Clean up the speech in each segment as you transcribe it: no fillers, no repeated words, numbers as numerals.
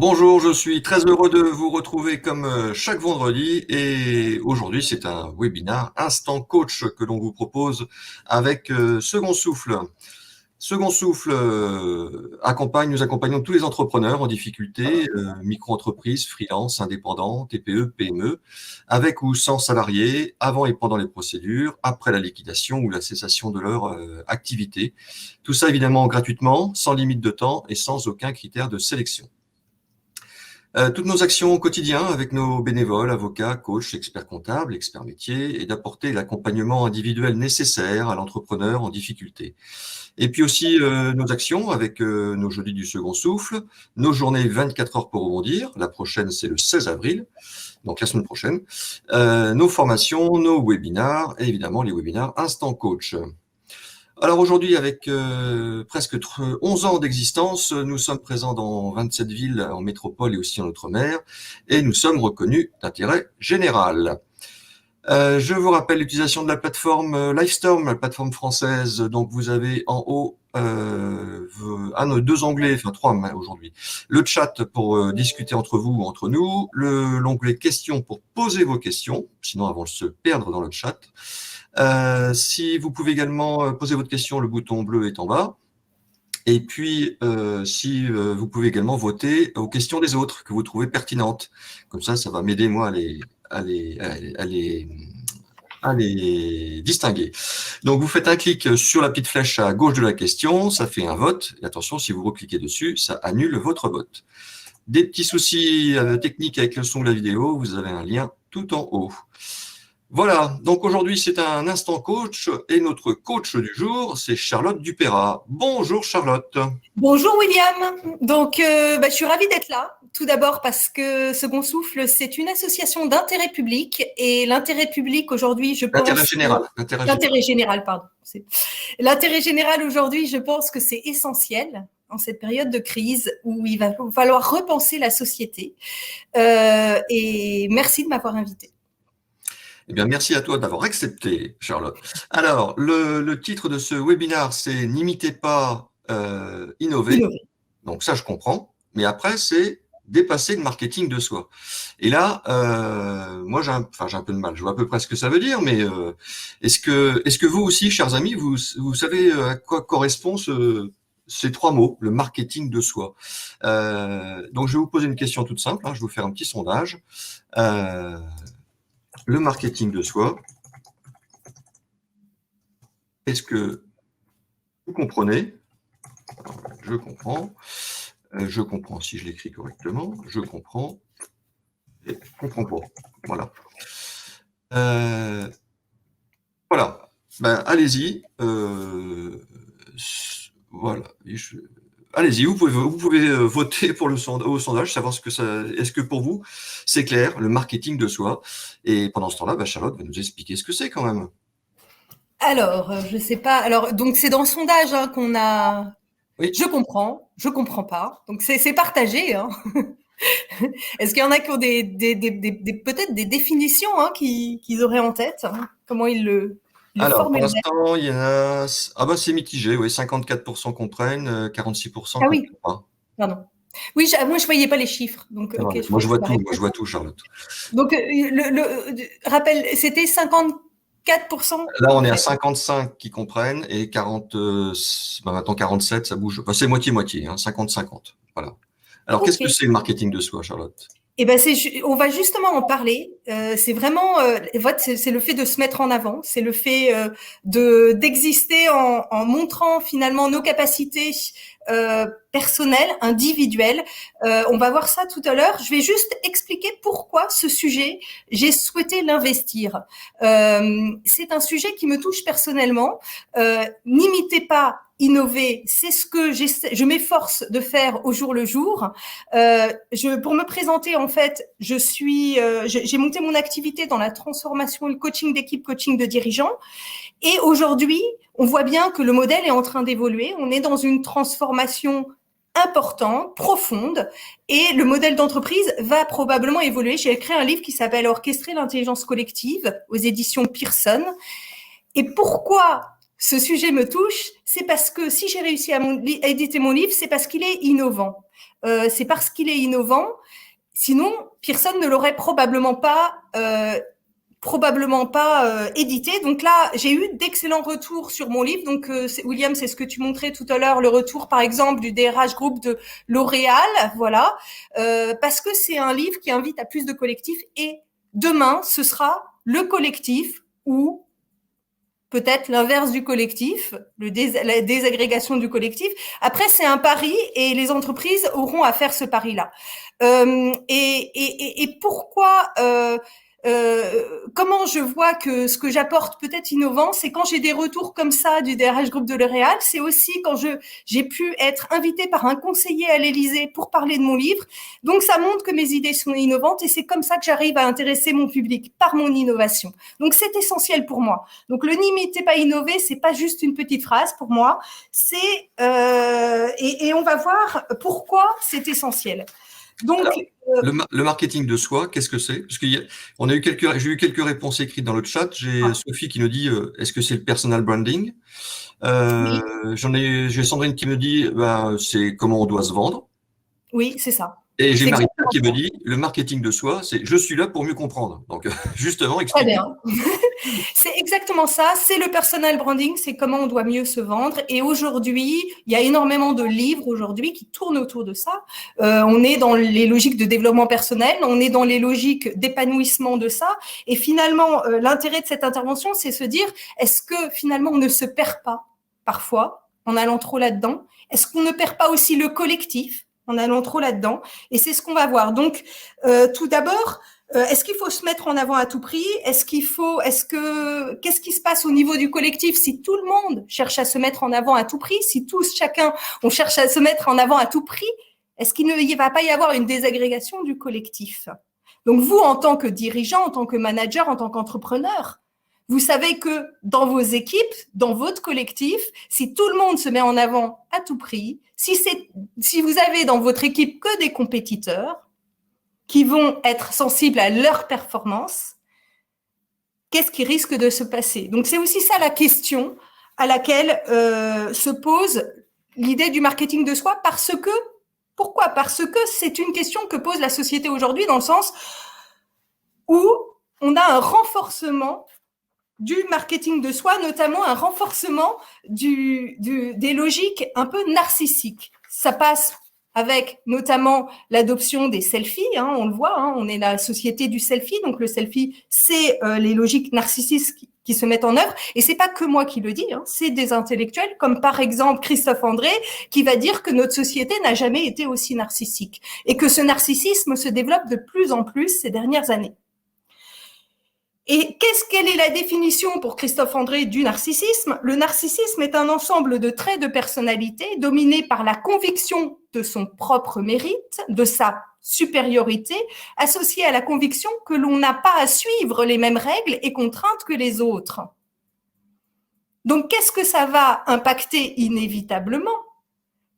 Bonjour, je suis très heureux de vous retrouver comme chaque vendredi et aujourd'hui c'est un webinaire Instant Coach que l'on vous propose avec Second Souffle. Second Souffle nous accompagnons tous les entrepreneurs en difficulté, micro-entreprises, freelance, indépendants, TPE, PME, avec ou sans salariés, avant et pendant les procédures, après la liquidation ou la cessation de leur activité. Tout ça évidemment gratuitement, sans limite de temps et sans aucun critère de sélection. Toutes nos actions au quotidien avec nos bénévoles, avocats, coachs, experts comptables, experts métiers, et d'apporter l'accompagnement individuel nécessaire à l'entrepreneur en difficulté. Et puis aussi nos actions avec nos jeudis du second souffle, nos journées 24 heures pour rebondir. La prochaine, c'est le 16 avril, donc la semaine prochaine. Nos formations, nos webinars, et évidemment les webinars Instant Coach. Alors aujourd'hui, avec presque 11 ans d'existence, nous sommes présents dans 27 villes en métropole et aussi en outre-mer, et nous sommes reconnus d'intérêt général. Je vous rappelle l'utilisation de la plateforme Livestorm, la plateforme française. Donc vous avez en haut deux onglets, enfin trois aujourd'hui. Le chat pour discuter entre vous ou entre nous, l'onglet questions pour poser vos questions, sinon elles vont se perdre dans le chat. Si vous pouvez également poser votre question, le bouton bleu est en bas. Et puis, si vous pouvez également voter aux questions des autres que vous trouvez pertinentes. Comme ça va m'aider moi à les distinguer. Donc, vous faites un clic sur la petite flèche à gauche de la question, ça fait un vote. Et attention, si vous recliquez dessus, ça annule votre vote. Des petits soucis techniques avec le son de la vidéo, vous avez un lien tout en haut. Voilà, donc aujourd'hui c'est un instant coach et notre coach du jour c'est Charlotte Dupérat. Bonjour Charlotte. Bonjour William, donc je suis ravie d'être là, tout d'abord parce que Second Souffle c'est une association d'intérêt public et l'intérêt public aujourd'hui je pense… L'intérêt général. L'intérêt général, pardon. L'intérêt général aujourd'hui je pense que c'est essentiel en cette période de crise où il va falloir repenser la société et merci de m'avoir invitée. Eh bien, merci à toi d'avoir accepté, Charlotte. Alors, le titre de ce webinaire, c'est N'imitez pas, innover. Donc ça, je comprends. Mais après, c'est dépasser le marketing de soi. Et là, moi, j'ai un peu de mal. Je vois à peu près ce que ça veut dire, mais est-ce que vous aussi, chers amis, vous savez à quoi correspond ces trois mots, le marketing de soi. Donc, je vais vous poser une question toute simple. Je vais vous faire un petit sondage. Le marketing de soi, est-ce que vous comprenez? Je comprends. Je comprends si je l'écris correctement. Je comprends. Et je comprends pas. Voilà. Voilà. Ben, allez-y. Voilà. Allez-y, vous pouvez voter pour au sondage, savoir ce que ça. Est-ce que pour vous, c'est clair, le marketing de soi? Et pendant ce temps-là, Charlotte va nous expliquer ce que c'est quand même. Alors, je sais pas. Alors, donc c'est dans le sondage qu'on a. Oui. Je comprends pas. Donc c'est partagé. Est-ce qu'il y en a qui ont peut-être des définitions qu'ils auraient en tête, comment ils le Alors, pour formuleraient? l'instant, il y en a. Ah bah c'est mitigé, oui, 54% comprennent, 46% Ah comprennent oui, pas. pardon. Oui, moi je voyais pas les chiffres, donc Non, ok. moi je vois tout, Charlotte. Donc rappel, c'était 54%. Là, on est à 55 qui comprennent et 40, maintenant 47, ça bouge. Enfin, c'est moitié-moitié, 50-50. Voilà. Alors, qu'est-ce que Ok. c'est le marketing de soi, Charlotte? Eh ben on va justement en parler. C'est vraiment, c'est le fait de se mettre en avant, c'est le fait d'exister en montrant finalement nos capacités personnelles, individuelles. On va voir ça tout à l'heure. Je vais juste expliquer pourquoi ce sujet j'ai souhaité l'investir. C'est un sujet qui me touche personnellement. N'imitez pas. Innover, c'est ce que je m'efforce de faire au jour le jour. Pour me présenter, en fait, j'ai monté mon activité dans la transformation et le coaching d'équipe, coaching de dirigeants. Et aujourd'hui, on voit bien que le modèle est en train d'évoluer. On est dans une transformation importante, profonde, et le modèle d'entreprise va probablement évoluer. J'ai écrit un livre qui s'appelle Orchestrer l'intelligence collective aux éditions Pearson. Et pourquoi ce sujet me touche, c'est parce que si j'ai réussi à éditer mon livre, c'est parce qu'il est innovant. C'est parce qu'il est innovant. Sinon, Pearson ne l'aurait probablement pas édité. Donc là, j'ai eu d'excellents retours sur mon livre. Donc, William, c'est ce que tu montrais tout à l'heure, le retour, par exemple, du DRH Group de L'Oréal, voilà, parce que c'est un livre qui invite à plus de collectifs. Et demain, ce sera le collectif ou peut-être l'inverse du collectif, la désagrégation du collectif. Après, c'est un pari et les entreprises auront à faire ce pari-là. Et pourquoi comment je vois que ce que j'apporte peut-être innovant, c'est quand j'ai des retours comme ça du DRH Group de L'Oréal, c'est aussi quand j'ai pu être invitée par un conseiller à l'Élysée pour parler de mon livre. Donc ça montre que mes idées sont innovantes et c'est comme ça que j'arrive à intéresser mon public par mon innovation. Donc c'est essentiel pour moi. Donc le n'imiter pas innover, c'est pas juste une petite phrase pour moi, c'est et on va voir pourquoi c'est essentiel. Donc, alors, le marketing de soi, qu'est-ce que c'est? Parce j'ai eu quelques réponses écrites dans le chat. J'ai Sophie qui nous dit, est-ce que c'est le personal branding? Oui. J'ai Sandrine qui me dit, c'est comment on doit se vendre. Oui, c'est ça. Et j'ai Marie qui me dit, le marketing de soi, c'est je suis là pour mieux comprendre. Donc, justement, expliquez. Très bien. C'est exactement ça. C'est le personal branding, c'est comment on doit mieux se vendre. Et aujourd'hui, il y a énormément de livres aujourd'hui qui tournent autour de ça. On est dans les logiques de développement personnel, on est dans les logiques d'épanouissement de ça. Et finalement, l'intérêt de cette intervention, c'est se dire, est-ce que finalement on ne se perd pas parfois en allant trop là-dedans? Est-ce qu'on ne perd pas aussi le collectif en allant trop là-dedans? Et c'est ce qu'on va voir. Donc, tout d'abord, est-ce qu'il faut se mettre en avant à tout prix? Qu'est-ce qui se passe au niveau du collectif si tout le monde cherche à se mettre en avant à tout prix? Si chacun, on cherche à se mettre en avant à tout prix, est-ce qu'il ne va pas y avoir une désagrégation du collectif? Donc, vous, en tant que dirigeant, en tant que manager, en tant qu'entrepreneur, vous savez que dans vos équipes, dans votre collectif, si tout le monde se met en avant à tout prix, si vous avez dans votre équipe que des compétiteurs qui vont être sensibles à leur performance, qu'est-ce qui risque de se passer? Donc, c'est aussi ça la question à laquelle se pose l'idée du marketing de soi. Pourquoi? Parce que c'est une question que pose la société aujourd'hui dans le sens où on a un renforcement du marketing de soi, notamment un renforcement des logiques un peu narcissiques. Ça passe avec notamment l'adoption des selfies, on le voit, on est la société du selfie, donc le selfie, c'est les logiques narcissiques qui se mettent en œuvre, et c'est pas que moi qui le dis, c'est des intellectuels, comme par exemple Christophe André, qui va dire que notre société n'a jamais été aussi narcissique, et que ce narcissisme se développe de plus en plus ces dernières années. Et quelle est la définition pour Christophe André du narcissisme? Le narcissisme est un ensemble de traits de personnalité dominés par la conviction de son propre mérite, de sa supériorité, associée à la conviction que l'on n'a pas à suivre les mêmes règles et contraintes que les autres. Donc, qu'est-ce que ça va impacter inévitablement?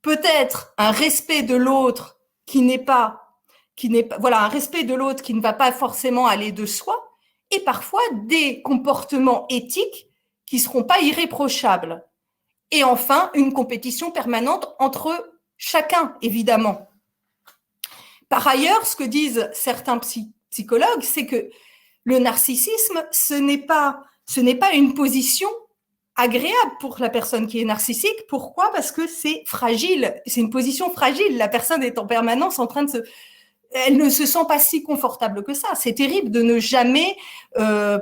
Peut-être un respect de l'autre un respect de l'autre qui ne va pas forcément aller de soi, et parfois des comportements éthiques qui ne seront pas irréprochables. Et enfin, une compétition permanente entre chacun, évidemment. Par ailleurs, ce que disent certains psychologues, c'est que le narcissisme, ce n'est pas une position agréable pour la personne qui est narcissique. Pourquoi? Parce que c'est fragile, c'est une position fragile. La personne est en permanence en train de elle ne se sent pas si confortable que ça. C'est terrible de ne jamais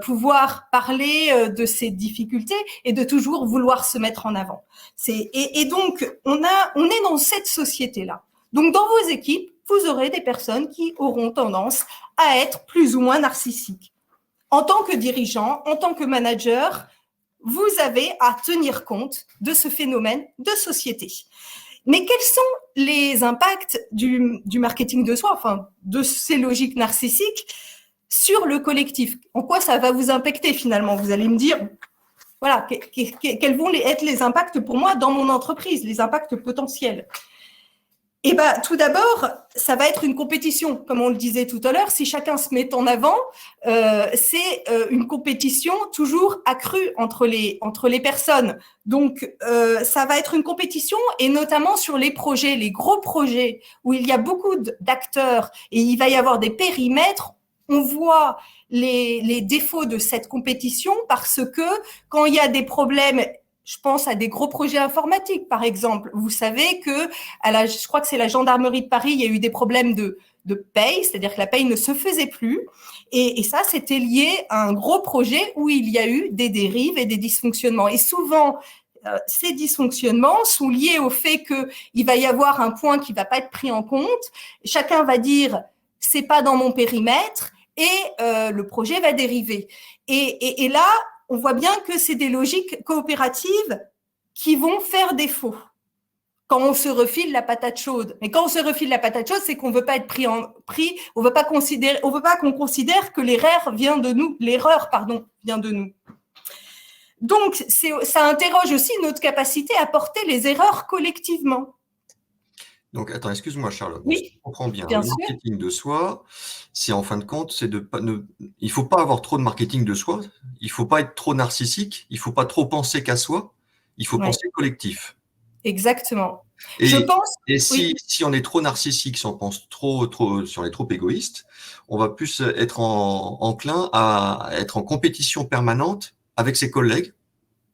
pouvoir parler de ses difficultés et de toujours vouloir se mettre en avant. Et donc, on est dans cette société-là. Donc, dans vos équipes, vous aurez des personnes qui auront tendance à être plus ou moins narcissiques. En tant que dirigeant, en tant que manager, vous avez à tenir compte de ce phénomène de société. Mais quels sont les impacts du marketing de soi, enfin de ces logiques narcissiques sur le collectif? En quoi ça va vous impacter finalement? Vous allez me dire, voilà, quels vont être les impacts pour moi dans mon entreprise, les impacts potentiels. Eh ben, tout d'abord, ça va être une compétition, comme on le disait tout à l'heure. Si chacun se met en avant, c'est une compétition toujours accrue entre les personnes. Donc, ça va être une compétition, et notamment sur les projets, les gros projets où il y a beaucoup d'acteurs et il va y avoir des périmètres. On voit les défauts de cette compétition parce que quand il y a des problèmes, je pense à des gros projets informatiques, par exemple. Vous savez que, je crois que c'est la gendarmerie de Paris, il y a eu des problèmes de paye, c'est-à-dire que la paye ne se faisait plus. Et ça, c'était lié à un gros projet où il y a eu des dérives et des dysfonctionnements. Et souvent, ces dysfonctionnements sont liés au fait qu'il va y avoir un point qui ne va pas être pris en compte. Chacun va dire, c'est pas dans mon périmètre, et le projet va dériver. Et là, on voit bien que c'est des logiques coopératives qui vont faire défaut quand on se refile la patate chaude. Mais quand on se refile la patate chaude, c'est qu'on veut pas être pris, on veut pas qu'on considère que l'erreur vient de nous, vient de nous. Donc, ça interroge aussi notre capacité à porter les erreurs collectivement. Donc, attends, excuse-moi, Charlotte. Oui, si je comprends bien. bien Le sûr. marketing de soi, c'est en fin de compte, c'est il faut pas avoir trop de marketing de soi. Il faut pas être trop narcissique. Il faut pas trop penser qu'à soi. Il faut penser collectif. Exactement. Et, je pense. Et si on est trop narcissique, si on pense trop, si on est trop égoïste, on va plus être enclin à être en compétition permanente avec ses collègues,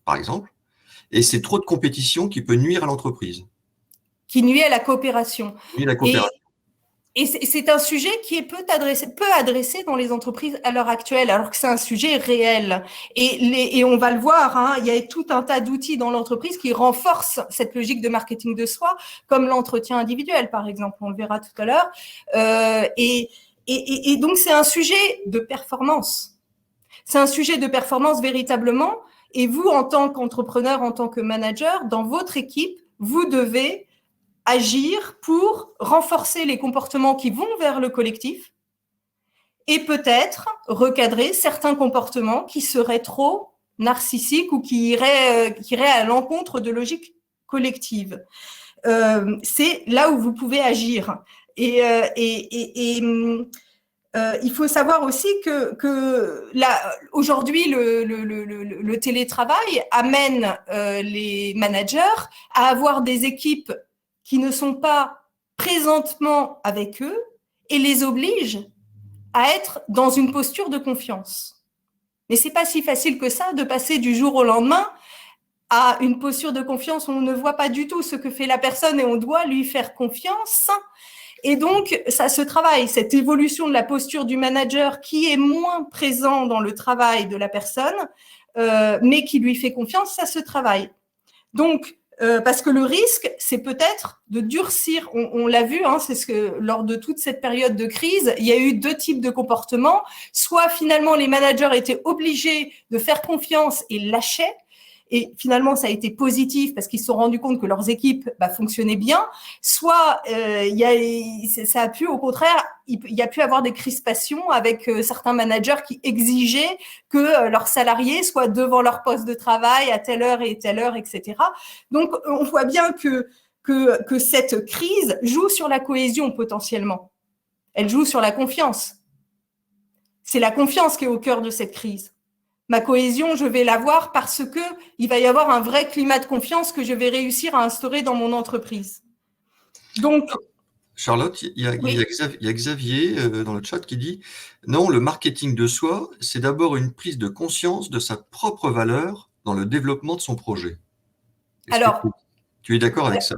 par exemple. Et c'est trop de compétition qui peut nuire à l'entreprise. Qui nuit à la coopération. Nuit à la coopération. Et c'est un sujet qui est peu adressé dans les entreprises à l'heure actuelle, alors que c'est un sujet réel. Et on va le voir, hein, il y a tout un tas d'outils dans l'entreprise qui renforcent cette logique de marketing de soi, comme l'entretien individuel, par exemple, on le verra tout à l'heure. Et donc, c'est un sujet de performance. C'est un sujet de performance véritablement. Et vous, en tant qu'entrepreneur, en tant que manager, dans votre équipe, vous devez agir pour renforcer les comportements qui vont vers le collectif et peut-être recadrer certains comportements qui seraient trop narcissiques ou qui iraient à l'encontre de logiques collectives. C'est là où vous pouvez agir. Il faut savoir aussi que aujourd'hui, le télétravail amène les managers à avoir des équipes qui ne sont pas présentement avec eux et les oblige à être dans une posture de confiance. Mais c'est pas si facile que ça de passer du jour au lendemain à une posture de confiance où on ne voit pas du tout ce que fait la personne et on doit lui faire confiance. Et donc, ça se travaille, cette évolution de la posture du manager qui est moins présent dans le travail de la personne, mais qui lui fait confiance, ça se travaille. Donc, parce que le risque, c'est peut-être de durcir. On l'a vu, hein, c'est ce que lors de toute cette période de crise, il y a eu deux types de comportements. Soit finalement les managers étaient obligés de faire confiance et lâchaient. Et finalement, ça a été positif parce qu'ils se sont rendus compte que leurs équipes fonctionnaient bien. Soit ça a pu, au contraire, il y a pu avoir des crispations avec certains managers qui exigeaient que leurs salariés soient devant leur poste de travail à telle heure, etc. Donc, on voit bien que cette crise joue sur la cohésion potentiellement. Elle joue sur la confiance. C'est la confiance qui est au cœur de cette crise. Ma cohésion, je vais l'avoir parce que il va y avoir un vrai climat de confiance que je vais réussir à instaurer dans mon entreprise. Donc, Charlotte, il y a Xavier dans le chat qui dit « Non, le marketing de soi, c'est d'abord une prise de conscience de sa propre valeur dans le développement de son projet. » Alors, tu es d'accord avec ça?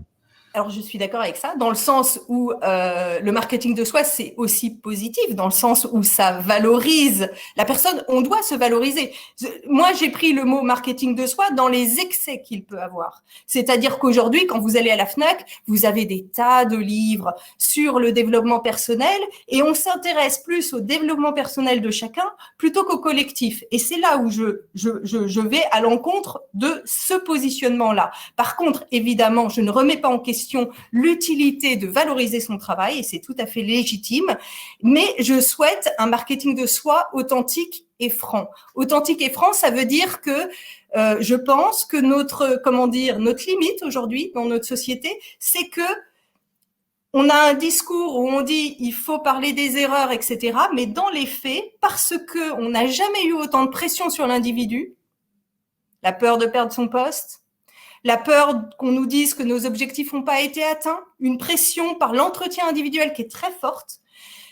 Alors, je suis d'accord avec ça, dans le sens où le marketing de soi, c'est aussi positif, dans le sens où ça valorise la personne. On doit se valoriser. Moi, j'ai pris le mot marketing de soi dans les excès qu'il peut avoir. C'est-à-dire qu'aujourd'hui, quand vous allez à la Fnac, vous avez des tas de livres sur le développement personnel et on s'intéresse plus au développement personnel de chacun plutôt qu'au collectif. Et c'est là où je vais à l'encontre de ce positionnement-là. Par contre, évidemment, je ne remets pas en question l'utilité de valoriser son travail et c'est tout à fait légitime, mais je souhaite un marketing de soi authentique et franc. Authentique et franc, ça veut dire que je pense que notre limite aujourd'hui dans notre société, c'est que on a un discours où on dit il faut parler des erreurs, etc. Mais dans les faits, parce que on n'a jamais eu autant de pression sur l'individu, la peur de perdre son poste, la peur qu'on nous dise que nos objectifs n'ont pas été atteints, une pression par l'entretien individuel qui est très forte.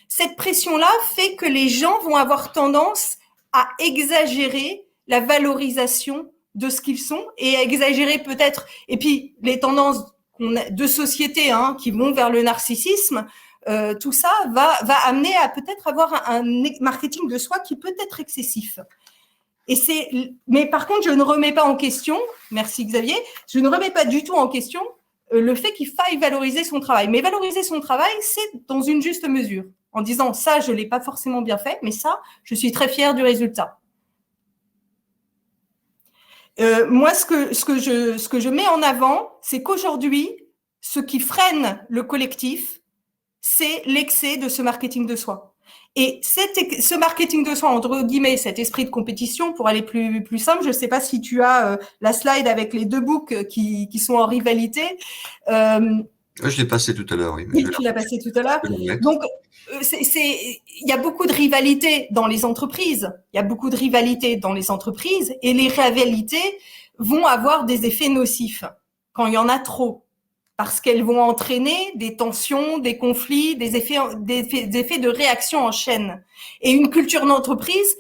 Cette pression-là fait que les gens vont avoir tendance à exagérer la valorisation de ce qu'ils sont et à exagérer peut-être, et puis les tendances de société qui vont vers le narcissisme, tout ça va amener à peut-être avoir un marketing de soi qui peut être excessif. Mais par contre, je ne remets pas en question, merci Xavier, je ne remets pas du tout en question le fait qu'il faille valoriser son travail. Mais valoriser son travail, c'est dans une juste mesure, en disant ça, je ne l'ai pas forcément bien fait, mais ça, je suis très fière du résultat. Moi, ce que je mets en avant, c'est qu'aujourd'hui, ce qui freine le collectif, c'est l'excès de ce marketing de soi. Et ce marketing de soi, entre guillemets, cet esprit de compétition, pour aller plus simple, je ne sais pas si tu as la slide avec les deux books qui sont en rivalité. Je l'ai passé tout à l'heure. Oui, tu l'as passé tout à l'heure. Donc, il y a beaucoup de rivalité dans les entreprises. Il y a beaucoup de rivalité dans les entreprises et les rivalités vont avoir des effets nocifs quand il y en a trop. Parce qu'elles vont entraîner des tensions, des conflits, des effets de réaction en chaîne. Et une culture d'entreprise,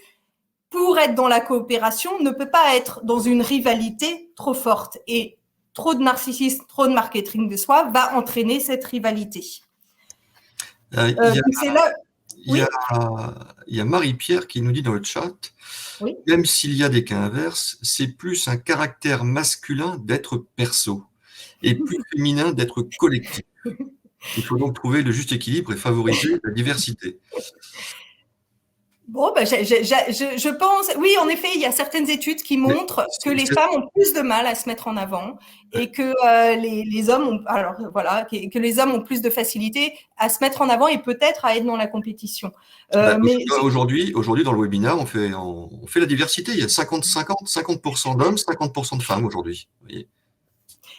pour être dans la coopération, ne peut pas être dans une rivalité trop forte. Et trop de narcissisme, trop de marketing de soi va entraîner cette rivalité. Il y a Marie-Pierre qui nous dit dans le chat, oui. Même s'il y a des cas inverses, c'est plus un caractère masculin d'être perso et plus féminin d'être collectif. Il faut donc trouver le juste équilibre et favoriser la diversité. Bon, je pense, oui, en effet, il y a certaines études qui montrent que les femmes ont plus de mal à se mettre en avant et que les hommes ont, que les hommes ont plus de facilité à se mettre en avant et peut-être à être dans la compétition. Mais aujourd'hui, dans le webinaire, on fait la diversité. Il y a 50% d'hommes, 50% de femmes aujourd'hui. Vous voyez.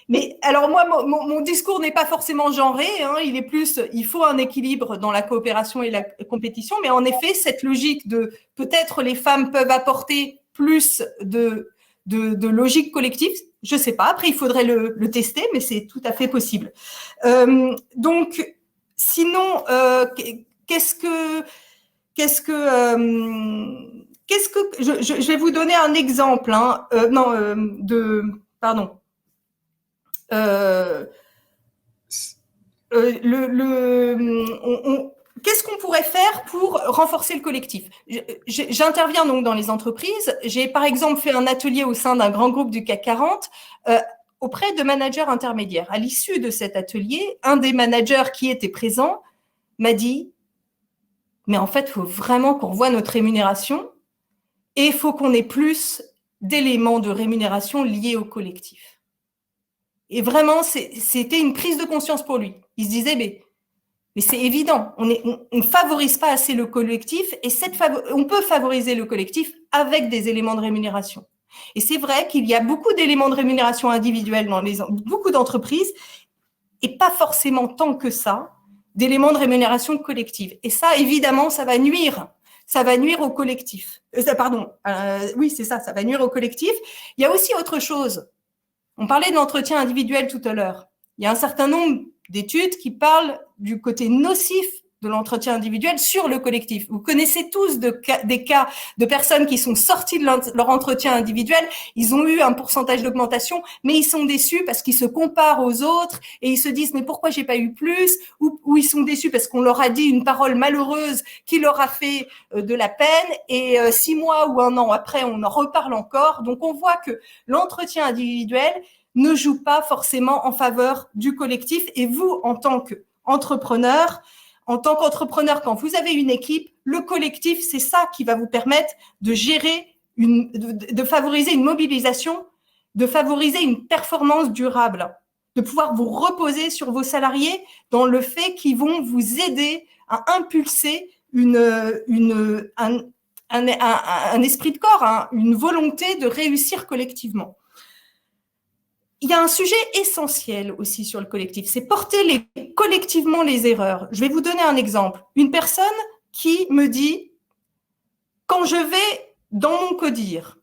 Mais alors moi, mon discours n'est pas forcément genré, il est plus, il faut un équilibre dans la coopération et la compétition, mais en effet, cette logique de peut-être les femmes peuvent apporter plus de logique collective, je sais pas, après il faudrait le tester, mais c'est tout à fait possible. Donc, sinon, je vais vous donner un exemple, qu'est-ce qu'on pourrait faire pour renforcer le collectif? J'interviens donc dans les entreprises. J'ai par exemple fait un atelier au sein d'un grand groupe du CAC 40 auprès de managers intermédiaires. À l'issue de cet atelier, un des managers qui était présent m'a dit « Mais en fait, il faut vraiment qu'on revoie notre rémunération et il faut qu'on ait plus d'éléments de rémunération liés au collectif. » Et vraiment, c'était une prise de conscience pour lui. Il se disait, mais c'est évident, on ne favorise pas assez le collectif et on peut favoriser le collectif avec des éléments de rémunération. Et c'est vrai qu'il y a beaucoup d'éléments de rémunération individuels dans beaucoup d'entreprises et pas forcément tant que ça d'éléments de rémunération collective. Et ça, évidemment, ça va nuire au collectif. Oui, c'est ça va nuire au collectif. Il y a aussi autre chose. On parlait de l'entretien individuel tout à l'heure. Il y a un certain nombre d'études qui parlent du côté nocif de l'entretien individuel sur le collectif. Vous connaissez tous des cas de personnes qui sont sorties de leur entretien individuel, ils ont eu un pourcentage d'augmentation, mais ils sont déçus parce qu'ils se comparent aux autres et ils se disent mais pourquoi j'ai pas eu plus, ou ils sont déçus parce qu'on leur a dit une parole malheureuse qui leur a fait de la peine et 6 mois ou 1 an après on en reparle encore. Donc on voit que l'entretien individuel ne joue pas forcément en faveur du collectif et vous en tant qu'entrepreneur, quand vous avez une équipe, le collectif, c'est ça qui va vous permettre de gérer, de favoriser une mobilisation, de favoriser une performance durable, de pouvoir vous reposer sur vos salariés dans le fait qu'ils vont vous aider à impulser un esprit de corps, une volonté de réussir collectivement. il y a un sujet essentiel aussi sur le collectif, c'est porter collectivement les erreurs. Je vais vous donner un exemple. Une personne qui me dit, quand je vais dans mon codir,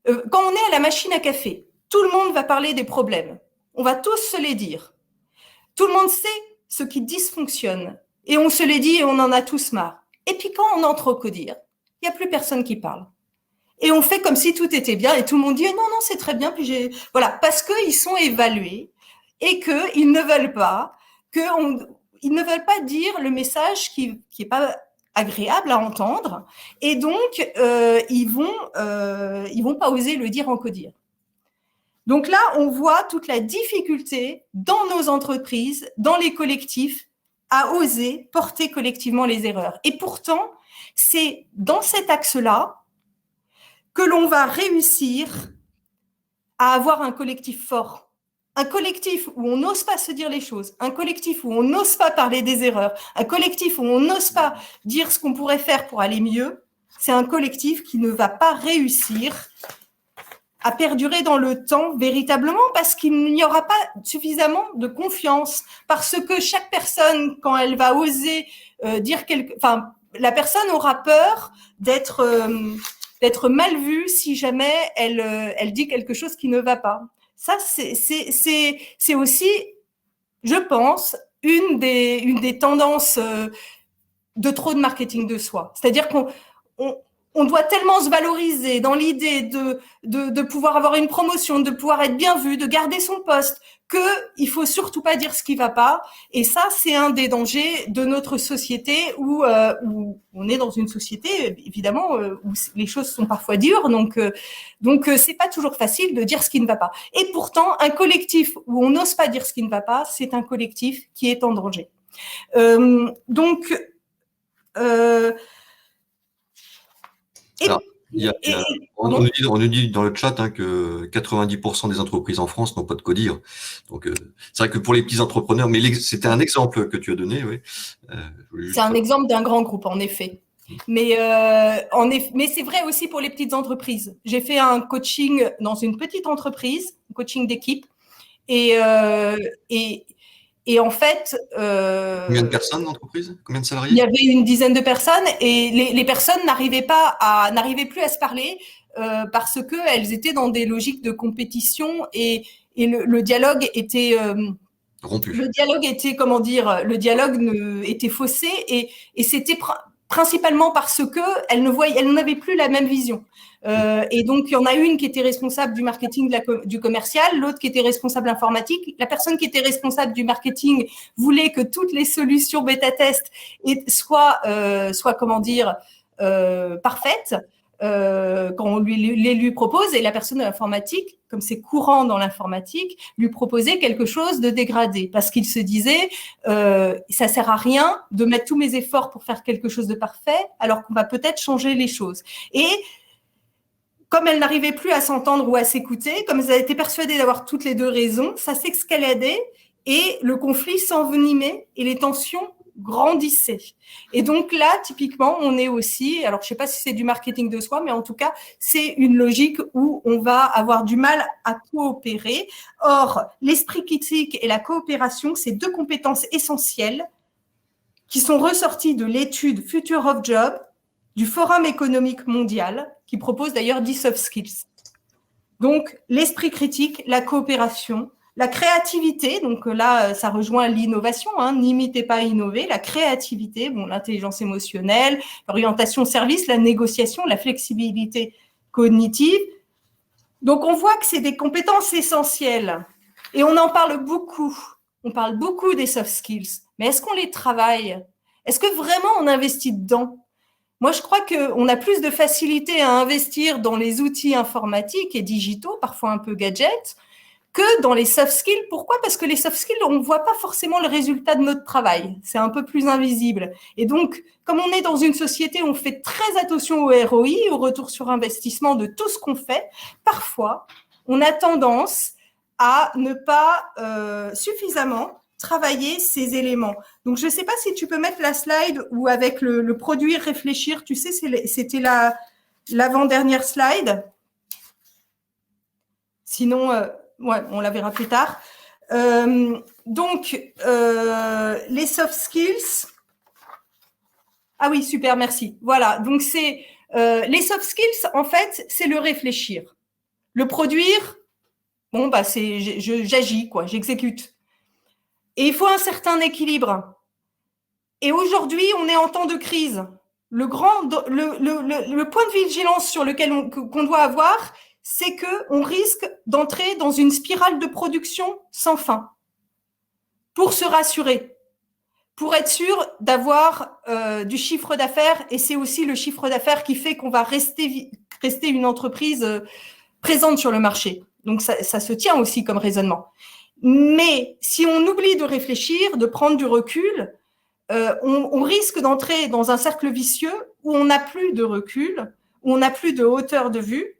quand on est à la machine à café, tout le monde va parler des problèmes. On va tous se les dire. Tout le monde sait ce qui dysfonctionne. Et on se les dit et on en a tous marre. Et puis quand on entre au codir, il n'y a plus personne qui parle. Et on fait comme si tout était bien et tout le monde dit non, non, c'est très bien. Puis voilà, parce qu'ils sont évalués et qu'ils ne veulent pas, ils ne veulent pas dire le message qui est pas agréable à entendre. Et donc, ils vont pas oser le dire en codir. Donc là, on voit toute la difficulté dans nos entreprises, dans les collectifs, à oser porter collectivement les erreurs. Et pourtant, c'est dans cet axe-là que l'on va réussir à avoir un collectif fort. Un collectif où on n'ose pas se dire les choses, un collectif où on n'ose pas parler des erreurs, un collectif où on n'ose pas dire ce qu'on pourrait faire pour aller mieux, c'est un collectif qui ne va pas réussir à perdurer dans le temps véritablement parce qu'il n'y aura pas suffisamment de confiance, parce que chaque personne, quand elle va oser dire la personne aura peur d'être mal vue si jamais elle dit quelque chose qui ne va pas. Ça, c'est aussi, je pense, une des tendances de trop de marketing de soi. C'est-à-dire qu'on doit tellement se valoriser dans l'idée de pouvoir avoir une promotion, de pouvoir être bien vu, de garder son poste, qu'il faut surtout pas dire ce qui va pas. Et ça, c'est un des dangers de notre société où on est dans une société, évidemment, où les choses sont parfois dures. Donc c'est pas toujours facile de dire ce qui ne va pas. Et pourtant, un collectif où on n'ose pas dire ce qui ne va pas, c'est un collectif qui est en danger. Alors, on nous dit dans le chat que 90% des entreprises en France n'ont pas de codir. Donc, c'est vrai que pour les petits entrepreneurs, mais c'était un exemple que tu as donné, oui. C'est un exemple d'un grand groupe, en effet. Mais c'est vrai aussi pour les petites entreprises. J'ai fait un coaching dans une petite entreprise, un coaching d'équipe, et en fait… Combien de personnes d'entreprise? Combien de salariés? Il y avait une dizaine de personnes et les personnes n'arrivaient plus à se parler parce qu'elles étaient dans des logiques de compétition et le dialogue était… rompu. Le dialogue était, comment dire, le dialogue était faussé et c'était principalement parce qu'elles n'avaient plus la même vision. Et donc, il y en a une qui était responsable du marketing du commercial, l'autre qui était responsable informatique. La personne qui était responsable du marketing voulait que toutes les solutions bêta-test soient comment dire, parfaites quand on lui propose. Et la personne de l'informatique, comme c'est courant dans l'informatique, lui proposait quelque chose de dégradé parce qu'il se disait ça sert à rien de mettre tous mes efforts pour faire quelque chose de parfait alors qu'on va peut-être changer les choses. Et comme elles n'arrivaient plus à s'entendre ou à s'écouter, comme elles étaient persuadées d'avoir toutes les deux raisons, ça s'escaladait et le conflit s'envenimait et les tensions grandissaient. Et donc là, typiquement, on est aussi, alors je ne sais pas si c'est du marketing de soi, mais en tout cas, c'est une logique où on va avoir du mal à coopérer. Or, l'esprit critique et la coopération, c'est deux compétences essentielles qui sont ressorties de l'étude Future of Job du Forum économique mondial, qui propose d'ailleurs 10 soft skills. Donc, l'esprit critique, la coopération, la créativité, donc là, ça rejoint l'innovation, n'imitez pas, innover, la créativité, l'intelligence émotionnelle, l'orientation service, la négociation, la flexibilité cognitive. Donc, on voit que c'est des compétences essentielles et on en parle beaucoup. On parle beaucoup des soft skills, mais est-ce qu'on les travaille? Est-ce que vraiment on investit dedans? Moi, je crois qu'on a plus de facilité à investir dans les outils informatiques et digitaux, parfois un peu gadgets, que dans les soft skills. Pourquoi? Parce que les soft skills, on ne voit pas forcément le résultat de notre travail. C'est un peu plus invisible. Et donc, comme on est dans une société où on fait très attention au ROI, au retour sur investissement de tout ce qu'on fait, parfois, on a tendance à ne pas suffisamment travailler ces éléments. Donc, je ne sais pas si tu peux mettre la slide ou avec le produire, réfléchir. Tu sais, c'était l'avant-dernière slide. Sinon, ouais, on la verra plus tard. Donc, les soft skills. Ah oui, super, merci. Voilà, donc c'est les soft skills, en fait, c'est le réfléchir. Le produire, bon, bah, j'agis, quoi, j'exécute. Et il faut un certain équilibre. Et aujourd'hui, on est en temps de crise. Le point de vigilance sur lequel qu'on doit avoir, c'est qu'on risque d'entrer dans une spirale de production sans fin. Pour se rassurer, pour être sûr d'avoir du chiffre d'affaires, et c'est aussi le chiffre d'affaires qui fait qu'on va rester une entreprise présente sur le marché. Donc ça se tient aussi comme raisonnement. Mais si on oublie de réfléchir, de prendre du recul, on risque d'entrer dans un cercle vicieux où on n'a plus de recul, où on n'a plus de hauteur de vue.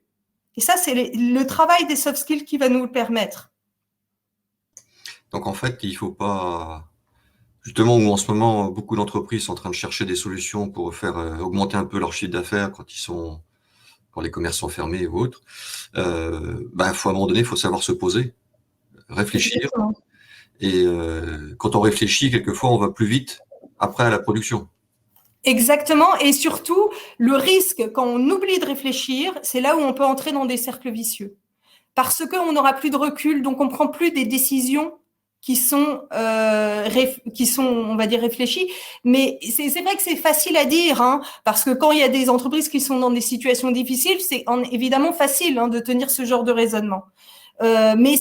Et ça, c'est le travail des soft skills qui va nous le permettre. Donc en fait, il ne faut pas, justement, où en ce moment, beaucoup d'entreprises sont en train de chercher des solutions pour faire augmenter un peu leur chiffre d'affaires quand les commerces sont fermés ou autres, faut, à un moment donné, il faut savoir se poser, réfléchir. Exactement. Et quand on réfléchit, quelquefois, on va plus vite après à la production. Exactement. Et surtout, le risque, quand on oublie de réfléchir, c'est là où on peut entrer dans des cercles vicieux. Parce qu'on n'aura plus de recul, donc on prend plus des décisions qui sont, on va dire, réfléchies. Mais c'est vrai que c'est facile à dire, hein, parce que quand il y a des entreprises qui sont dans des situations difficiles, c'est évidemment facile de tenir ce genre de raisonnement. Mais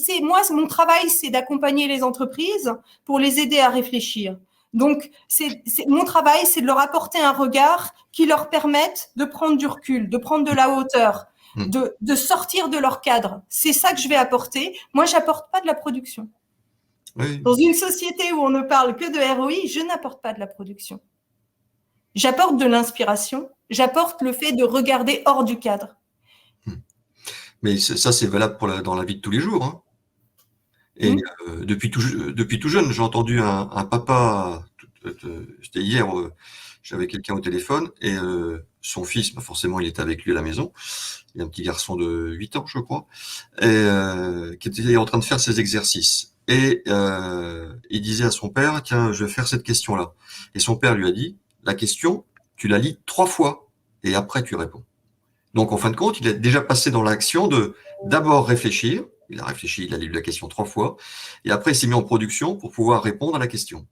mon travail, c'est d'accompagner les entreprises pour les aider à réfléchir. Donc, mon travail, c'est de leur apporter un regard qui leur permette de prendre du recul, de prendre de la hauteur, de sortir de leur cadre. C'est ça que je vais apporter. Moi, j'apporte pas de la production. Oui. Dans une société où on ne parle que de ROI, je n'apporte pas de la production. J'apporte de l'inspiration. J'apporte le fait de regarder hors du cadre. Mais ça, c'est valable dans la vie de tous les jours. Hein. Et depuis tout jeune, j'ai entendu un papa, c'était hier, j'avais quelqu'un au téléphone, et son fils, forcément, il était avec lui à la maison. Il y a un petit garçon de 8 ans, je crois, et qui était en train de faire ses exercices. Et il disait à son père, tiens, je vais faire cette question-là. Et son père lui a dit, la question, tu la lis 3 fois, et après tu réponds. Donc, en fin de compte, il a déjà passé dans l'action de d'abord réfléchir. Il a réfléchi, il a lu la question 3 fois. Et après, il s'est mis en production pour pouvoir répondre à la question.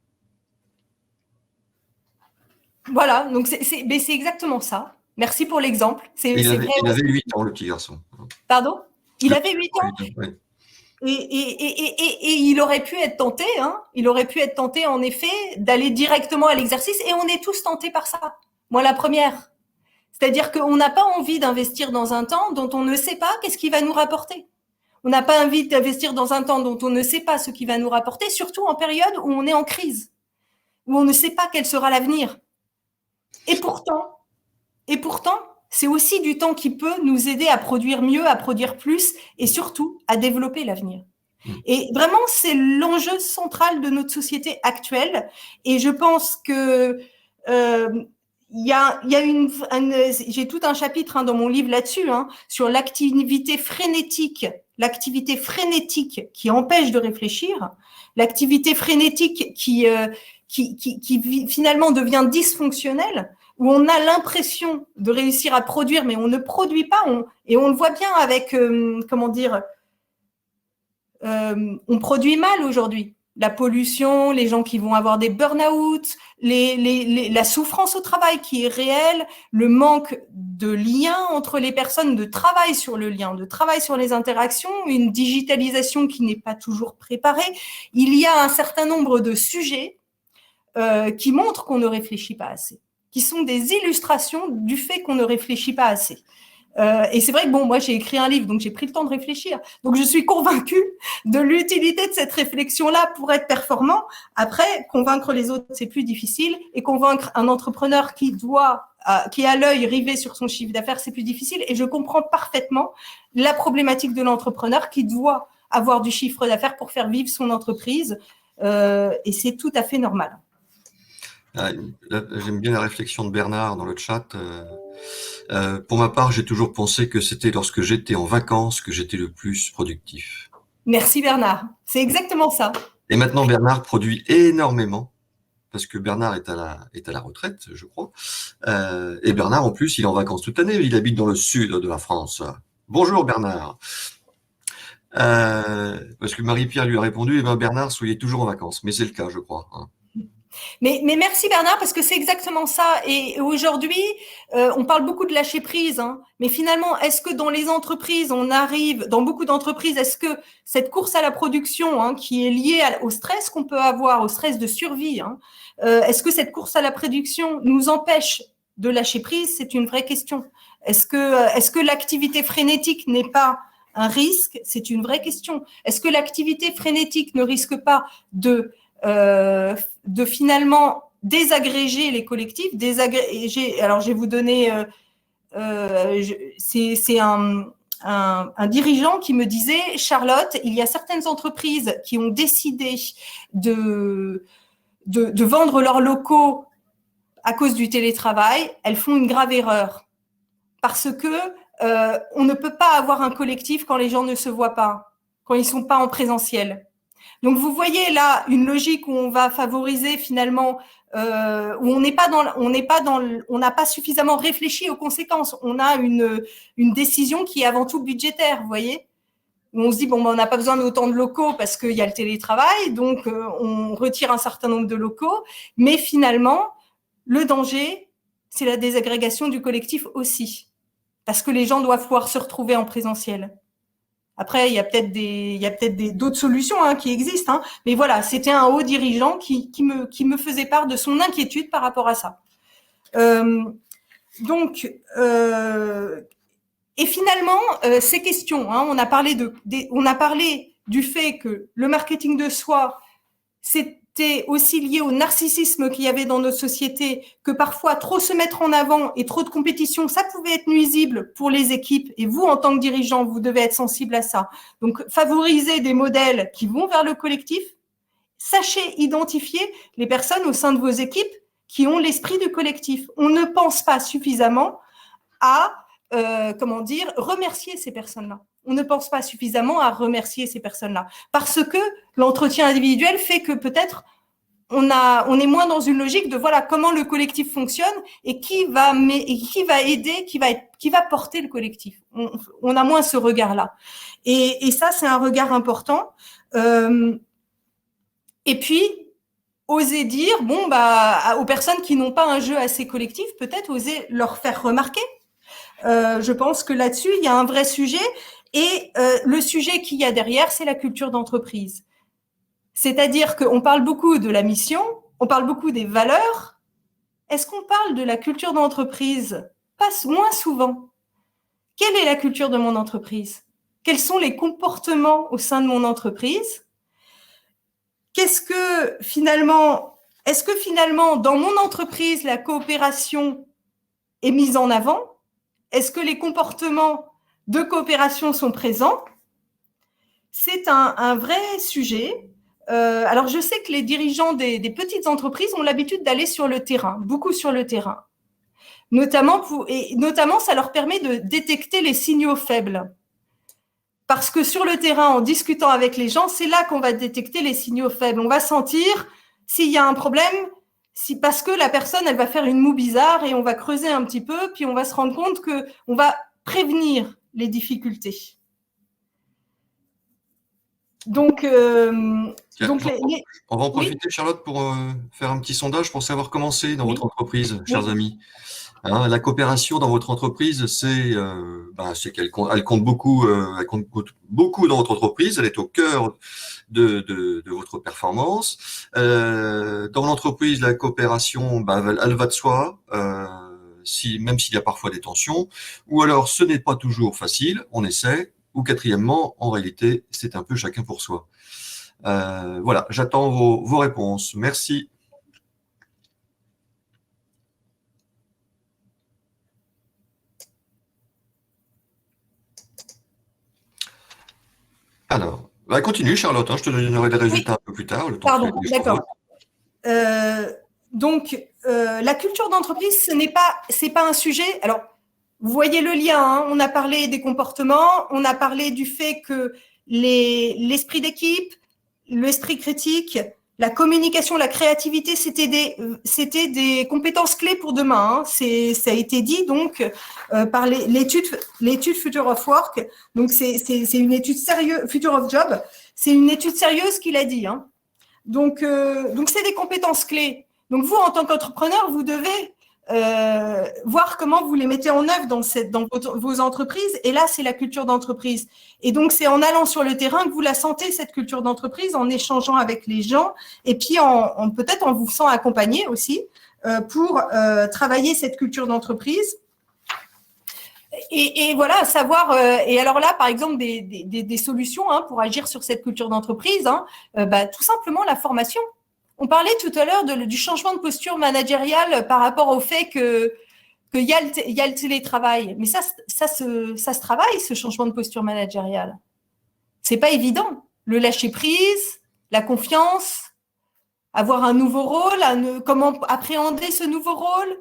Voilà, donc c'est exactement ça. Merci pour l'exemple. Il avait 8 ans, le petit garçon. Pardon ? Il avait 8 ans. Oui. Et il aurait pu être tenté, hein. Il aurait pu être tenté, en effet, d'aller directement à l'exercice. Et on est tous tentés par ça. Moi, la première. C'est-à-dire qu'on n'a pas envie d'investir dans un temps dont on ne sait pas qu'est-ce qui va nous rapporter. On n'a pas envie d'investir dans un temps dont on ne sait pas ce qui va nous rapporter, surtout en période où on est en crise, où on ne sait pas quel sera l'avenir. Et pourtant, c'est aussi du temps qui peut nous aider à produire mieux, à produire plus et surtout à développer l'avenir. Et vraiment, c'est l'enjeu central de notre société actuelle. Et je pense que j'ai tout un chapitre dans mon livre là-dessus, sur l'activité frénétique qui empêche de réfléchir, l'activité frénétique qui finalement devient dysfonctionnelle, où on a l'impression de réussir à produire, mais on ne produit pas, et on le voit bien avec, on produit mal aujourd'hui. La pollution, les gens qui vont avoir des burn-out, la souffrance au travail qui est réelle, le manque de lien entre les personnes, de travail sur le lien, de travail sur les interactions, une digitalisation qui n'est pas toujours préparée. Il y a un certain nombre de sujets qui montrent qu'on ne réfléchit pas assez, qui sont des illustrations du fait qu'on ne réfléchit pas assez. Et c'est vrai que moi j'ai écrit un livre, donc j'ai pris le temps de réfléchir. Donc je suis convaincue de l'utilité de cette réflexion-là pour être performant. Après, convaincre les autres, c'est plus difficile. Et convaincre un entrepreneur qui a l'œil rivé sur son chiffre d'affaires, c'est plus difficile. Et je comprends parfaitement la problématique de l'entrepreneur qui doit avoir du chiffre d'affaires pour faire vivre son entreprise. Et c'est tout à fait normal. Ah, là, j'aime bien la réflexion de Bernard dans le chat. Pour ma part, j'ai toujours pensé que c'était lorsque j'étais en vacances que j'étais le plus productif. Merci Bernard. C'est exactement ça. Et maintenant, Bernard produit énormément, parce que Bernard est à la retraite, je crois. Et Bernard, en plus, il est en vacances toute l'année. Il habite dans le sud de la France. Bonjour Bernard. Parce que Marie-Pierre lui a répondu, eh ben Bernard, soyez toujours en vacances. Mais c'est le cas, je crois, hein. Mais merci Bernard, parce que c'est exactement ça. Et aujourd'hui, on parle beaucoup de lâcher prise, hein, mais finalement, est-ce que dans les entreprises, on arrive, dans beaucoup d'entreprises, est-ce que cette course à la production, hein, qui est liée au stress qu'on peut avoir, au stress de survie, hein, est-ce que cette course à la production nous empêche de lâcher prise? C'est une vraie question. Est-ce que l'activité frénétique n'est pas un risque? C'est une vraie question. Est-ce que l'activité frénétique ne risque pas de finalement désagréger les collectifs, alors je vais vous donner, c'est un dirigeant qui me disait, Charlotte, il y a certaines entreprises qui ont décidé de vendre leurs locaux à cause du télétravail, elles font une grave erreur parce que on ne peut pas avoir un collectif quand les gens ne se voient pas, quand ils sont pas en présentiel. Donc vous voyez là une logique où on va favoriser finalement, où on n'a pas suffisamment réfléchi aux conséquences. On a une décision qui est avant tout budgétaire, vous voyez. Où on se dit bon, ben, on n'a pas besoin d'autant de locaux parce qu'il y a le télétravail, donc on retire un certain nombre de locaux, mais finalement le danger, c'est la désagrégation du collectif aussi, parce que les gens doivent pouvoir se retrouver en présentiel. Après, il y a peut-être d'autres solutions, hein, qui existent, hein, mais voilà, c'était un haut dirigeant qui me faisait part de son inquiétude par rapport à ça. Donc, et finalement, ces questions, hein, on a parlé du fait que le marketing de soi, c'était aussi lié au narcissisme qu'il y avait dans notre société, que parfois trop se mettre en avant et trop de compétition, ça pouvait être nuisible pour les équipes. Et vous, en tant que dirigeant, vous devez être sensible à ça. Donc, favoriser des modèles qui vont vers le collectif. Sachez identifier les personnes au sein de vos équipes qui ont l'esprit du collectif. On ne pense pas suffisamment à, remercier ces personnes-là. On ne pense pas suffisamment à remercier ces personnes-là. Parce que l'entretien individuel fait que peut-être on est moins dans une logique de voilà comment le collectif fonctionne et qui va aider, qui va porter le collectif. On a moins ce regard-là. Et ça, c'est un regard important. Et puis, oser dire, bon, bah, aux personnes qui n'ont pas un jeu assez collectif, peut-être oser leur faire remarquer. Je pense que là-dessus, il y a un vrai sujet. Et le sujet qu'il y a derrière, c'est la culture d'entreprise. C'est-à-dire qu'on parle beaucoup de la mission, on parle beaucoup des valeurs. Est-ce qu'on parle de la culture d'entreprise? Pas moins souvent. Quelle est la culture de mon entreprise? Quels sont les comportements au sein de mon entreprise? Est-ce que finalement, dans mon entreprise, la coopération est mise en avant? Est-ce que les comportements de coopération sont présents? C'est un vrai sujet. Alors, je sais que les dirigeants des petites entreprises ont l'habitude d'aller sur le terrain, beaucoup sur le terrain. Notamment, ça leur permet de détecter les signaux faibles. Parce que sur le terrain, en discutant avec les gens, c'est là qu'on va détecter les signaux faibles. On va sentir s'il y a un problème, parce que la personne, elle va faire une moue bizarre et on va creuser un petit peu, puis on va se rendre compte qu'on va prévenir les difficultés. Donc, on va en profiter, oui, Charlotte, pour faire un petit sondage pour savoir comment c'est dans votre entreprise, chers amis. Hein, la coopération dans votre entreprise, c'est qu'elle compte beaucoup, elle compte beaucoup dans votre entreprise. Elle est au cœur de votre performance. Dans l'entreprise, la coopération, elle va de soi, même s'il y a parfois des tensions. Ou alors, ce n'est pas toujours facile. On essaie. Ou quatrièmement, en réalité, c'est un peu chacun pour soi. Voilà, j'attends vos réponses. Merci. Alors, continue Charlotte, hein, je te donnerai les résultats un peu plus tard. Pardon, d'accord. Donc, la culture d'entreprise, c'est pas un sujet. Alors, vous voyez le lien. Hein, on a parlé des comportements, on a parlé du fait que l'esprit d'équipe, l'esprit critique, la communication, la créativité, c'était des compétences clés pour demain. Hein. Ça a été dit donc par l'étude Future of Work. Donc, c'est une étude sérieuse, Future of Job. C'est une étude sérieuse qui l'a dit. Hein. Donc, c'est des compétences clés. Donc, vous, en tant qu'entrepreneur, vous devez voir comment vous les mettez en œuvre dans vos entreprises. Et là, c'est la culture d'entreprise. Et donc, c'est en allant sur le terrain que vous la sentez, cette culture d'entreprise, en échangeant avec les gens et puis peut-être en vous faisant accompagner aussi pour travailler cette culture d'entreprise. Et voilà, savoir. Et alors là, par exemple, des solutions hein, pour agir sur cette culture d'entreprise, hein, tout simplement la formation. On parlait tout à l'heure du changement de posture managériale par rapport au fait qu'il y a le télétravail. Mais ça se travaille, ce changement de posture managériale. C'est pas évident. Le lâcher prise, la confiance, avoir un nouveau rôle, comment appréhender ce nouveau rôle,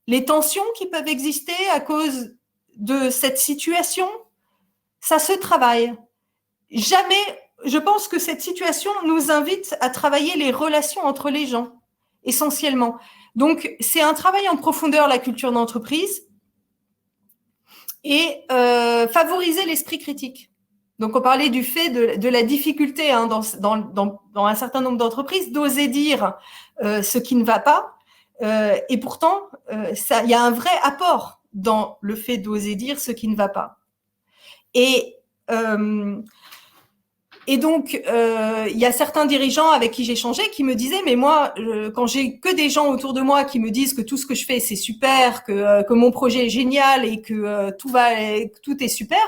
les tensions qui peuvent exister à cause de cette situation, ça se travaille. Jamais. Je pense que cette situation nous invite à travailler les relations entre les gens, essentiellement. Donc, c'est un travail en profondeur, la culture d'entreprise, et favoriser l'esprit critique. Donc, on parlait du fait de la difficulté hein, dans un certain nombre d'entreprises d'oser dire ce qui ne va pas. Et pourtant, il y a un vrai apport dans le fait d'oser dire ce qui ne va pas. Et donc, il y a certains dirigeants avec qui j'ai échangé qui me disaient, mais moi, quand j'ai que des gens autour de moi qui me disent que tout ce que je fais, c'est super, que mon projet est génial et que tout est super,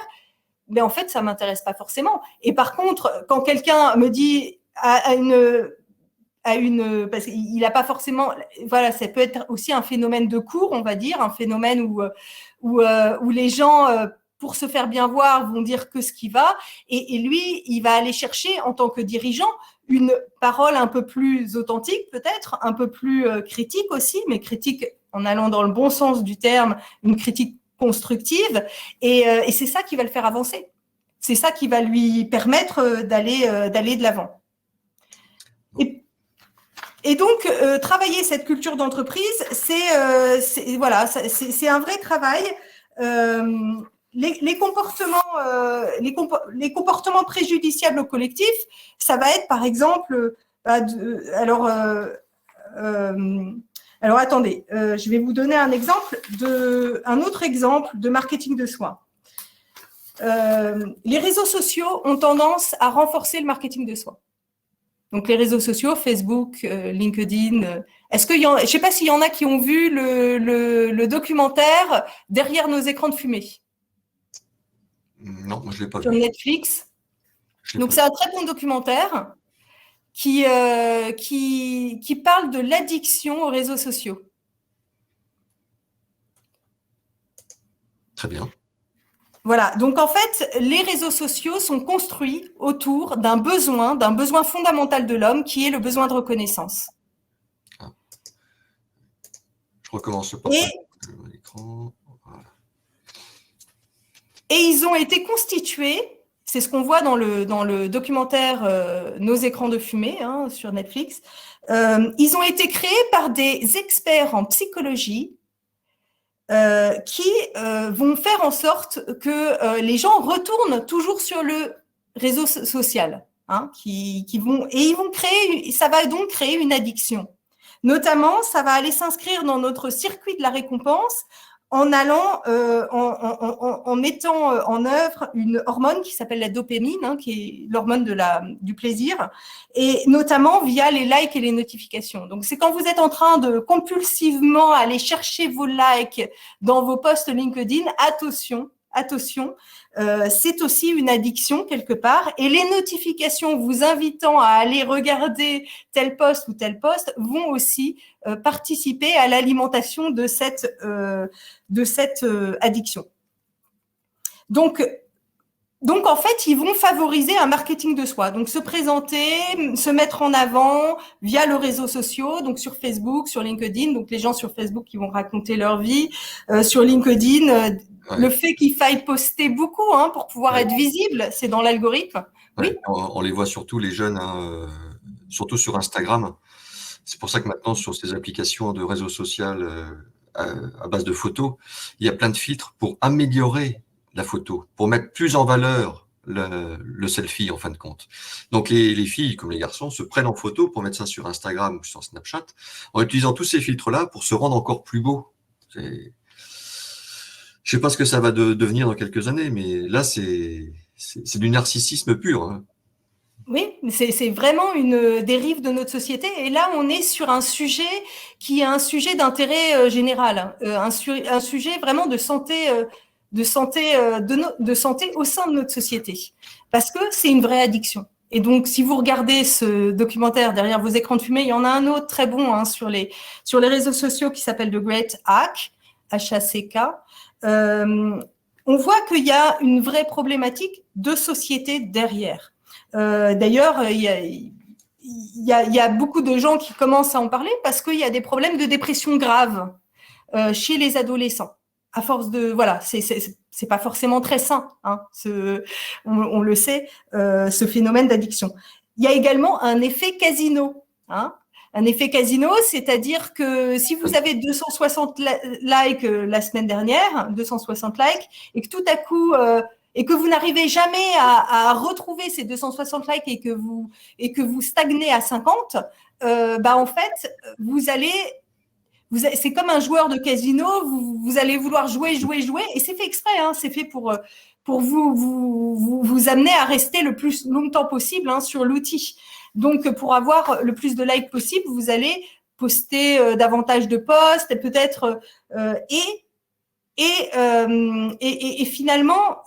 mais en fait, ça m'intéresse pas forcément. Et par contre, quand quelqu'un me dit parce qu'il n'a pas forcément, voilà, ça peut être aussi un phénomène de cours, on va dire, un phénomène où les gens pour se faire bien voir, vont dire que ce qui va. Et lui, il va aller chercher, en tant que dirigeant, une parole un peu plus authentique, peut-être, un peu plus critique aussi, mais critique en allant dans le bon sens du terme, une critique constructive. Et c'est ça qui va le faire avancer. C'est ça qui va lui permettre d'aller de l'avant. Et donc, travailler cette culture d'entreprise, c'est un vrai travail. Les comportements préjudiciables au collectif, ça va être par exemple, alors attendez, je vais vous donner un autre exemple de marketing de soi. Les réseaux sociaux ont tendance à renforcer le marketing de soi. Donc les réseaux sociaux, Facebook, LinkedIn. Je ne sais pas s'il y en a qui ont vu le documentaire Derrière nos écrans de fumée. Non, moi je l'ai pas vu. Sur Netflix. Donc c'est un très bon documentaire qui parle de l'addiction aux réseaux sociaux. Très bien. Voilà, donc en fait, les réseaux sociaux sont construits autour d'un besoin fondamental de l'homme qui est le besoin de reconnaissance. Ah. Je recommence le portrait de l'écran. Voilà. Et ils ont été constitués, c'est ce qu'on voit dans le documentaire Nos écrans de fumée hein, sur Netflix, ils ont été créés par des experts en psychologie qui vont faire en sorte que les gens retournent toujours sur le réseau social, hein, ils vont créer, ça va donc créer une addiction. Notamment, ça va aller s'inscrire dans notre circuit de la récompense en allant, en mettant en œuvre une hormone qui s'appelle la dopamine, hein, qui est l'hormone du plaisir, et notamment via les likes et les notifications. Donc, c'est quand vous êtes en train de compulsivement aller chercher vos likes dans vos posts LinkedIn, attention, c'est aussi une addiction quelque part. Et les notifications vous invitant à aller regarder tel post ou tel post vont aussi participer à l'alimentation de cette addiction. Donc, Donc, en fait, ils vont favoriser un marketing de soi. Donc, se présenter, se mettre en avant via les réseaux sociaux, donc sur Facebook, sur LinkedIn. Donc, les gens sur Facebook qui vont raconter leur vie. Sur LinkedIn, le fait qu'il faille poster beaucoup pour pouvoir être visible, c'est dans l'algorithme. Oui. On les voit surtout, les jeunes, surtout sur Instagram. C'est pour ça que maintenant, sur ces applications de réseau social à base de photos, il y a plein de filtres pour améliorer la photo, pour mettre plus en valeur le selfie, en fin de compte. Donc, les filles, comme les garçons, se prennent en photo pour mettre ça sur Instagram ou sur Snapchat, en utilisant tous ces filtres-là pour se rendre encore plus beau. Je sais pas ce que ça va devenir dans quelques années, mais là, c'est du narcissisme pur. Hein. Oui, c'est vraiment une dérive de notre société. Et là, on est sur un sujet qui est un sujet d'intérêt général, un sujet vraiment de santé, de santé au sein de notre société, parce que c'est une vraie addiction. Et donc, si vous regardez ce documentaire derrière vos écrans de fumée, il y en a un autre très bon sur les réseaux sociaux qui s'appelle The Great Hack, H-A-C-K. On voit qu'il y a une vraie problématique de société derrière. D'ailleurs, il y a beaucoup de gens qui commencent à en parler parce qu'il y a des problèmes de dépression grave chez les adolescents. À force de, voilà, c'est pas forcément très sain, on le sait, ce phénomène d'addiction. Il y a également un effet casino, un effet casino, c'est-à-dire que si vous avez 260 likes la semaine dernière, 260 likes, et que tout à coup et que vous n'arrivez jamais à retrouver ces 260 likes et que vous stagnez à 50, en fait, c'est comme un joueur de casino, vous allez vouloir jouer, et c'est fait exprès, c'est fait pour vous amener à rester le plus longtemps possible sur l'outil. Donc, pour avoir le plus de likes possible, vous allez poster davantage de posts, peut-être, et finalement,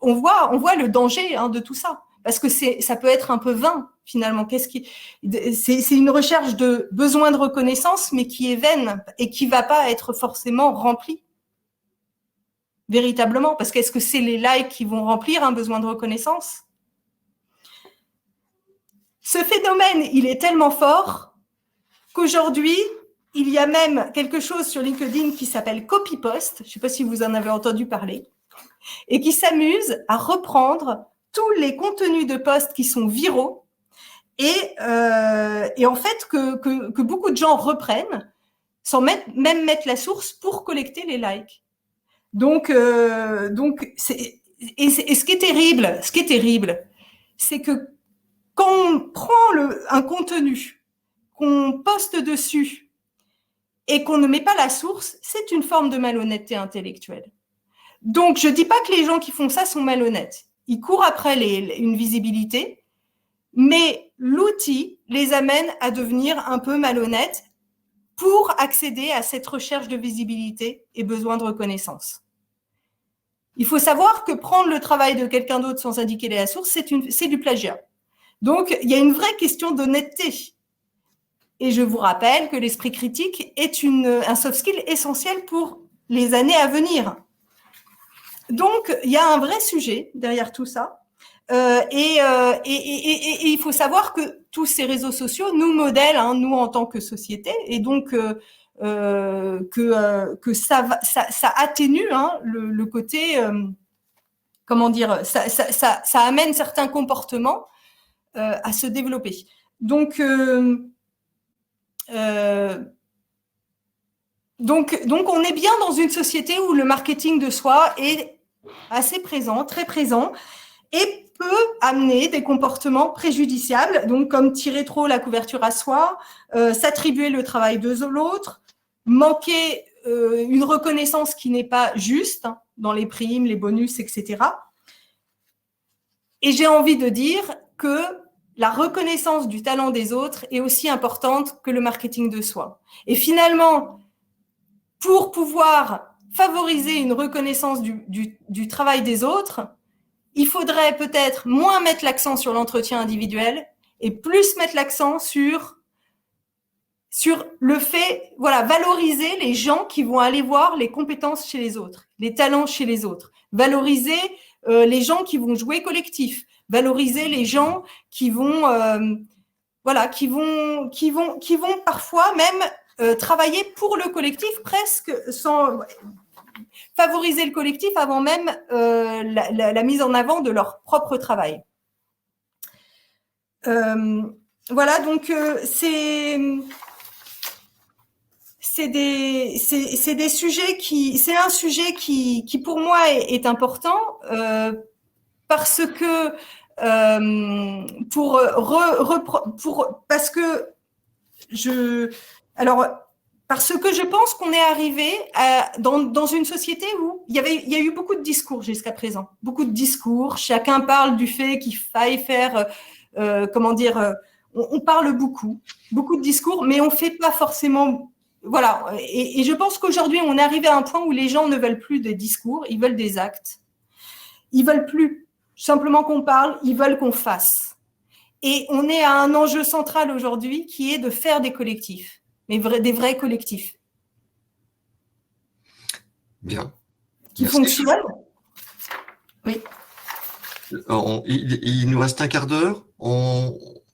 on voit le danger de tout ça, parce que ça peut être un peu vain finalement. C'est une recherche de besoin de reconnaissance, mais qui est vaine et qui va pas être forcément remplie véritablement, parce qu'est-ce que c'est les likes qui vont remplir un besoin de reconnaissance? Ce phénomène, il est tellement fort qu'aujourd'hui, il y a même quelque chose sur LinkedIn qui s'appelle CopyPost, je ne sais pas si vous en avez entendu parler, et qui s'amuse à reprendre tous les contenus de posts qui sont viraux et en fait que beaucoup de gens reprennent sans même mettre la source pour collecter les likes. Donc ce qui est terrible, c'est que quand on prend un contenu, qu'on poste dessus et qu'on ne met pas la source, c'est une forme de malhonnêteté intellectuelle. Donc, je ne dis pas que les gens qui font ça sont malhonnêtes. Ils courent après une visibilité, mais l'outil les amène à devenir un peu malhonnêtes pour accéder à cette recherche de visibilité et besoin de reconnaissance. Il faut savoir que prendre le travail de quelqu'un d'autre sans indiquer la source, c'est du plagiat. Donc, il y a une vraie question d'honnêteté. Et je vous rappelle que l'esprit critique est un soft skill essentiel pour les années à venir. Donc, il y a un vrai sujet derrière tout ça. Et il faut savoir que tous ces réseaux sociaux nous modèlent, nous en tant que société, et donc que ça atténue le côté, comment dire, ça amène certains comportements à se développer. Donc on est bien dans une société où le marketing de soi est assez présent, très présent, et peut amener des comportements préjudiciables, donc comme tirer trop la couverture à soi, s'attribuer le travail de l'autre, manquer une reconnaissance qui n'est pas juste dans les primes, les bonus, etc. Et j'ai envie de dire que la reconnaissance du talent des autres est aussi importante que le marketing de soi. Et finalement, pour pouvoir favoriser une reconnaissance du travail des autres, il faudrait peut-être moins mettre l'accent sur l'entretien individuel et plus mettre l'accent sur le fait, valoriser les gens qui vont aller voir les compétences chez les autres, les talents chez les autres, valoriser les gens qui vont jouer collectif, valoriser les gens qui vont parfois même travailler pour le collectif, presque sans favoriser le collectif avant même la mise en avant de leur propre travail. Voilà, donc c'est des sujets c'est un sujet qui pour moi est important parce que parce que je pense qu'on est arrivé dans une société où il y a eu beaucoup de discours jusqu'à présent, beaucoup de discours. Chacun parle du fait qu'il faille faire, on parle beaucoup de discours, mais on fait pas forcément. Voilà. Et je pense qu'aujourd'hui, on est arrivé à un point où les gens ne veulent plus des discours, ils veulent des actes. Ils veulent plus simplement qu'on parle, ils veulent qu'on fasse. Et on est à un enjeu central aujourd'hui qui est de faire des collectifs, mais des vrais collectifs. Bien. Qui fonctionnent. Oui. Il nous reste un quart d'heure.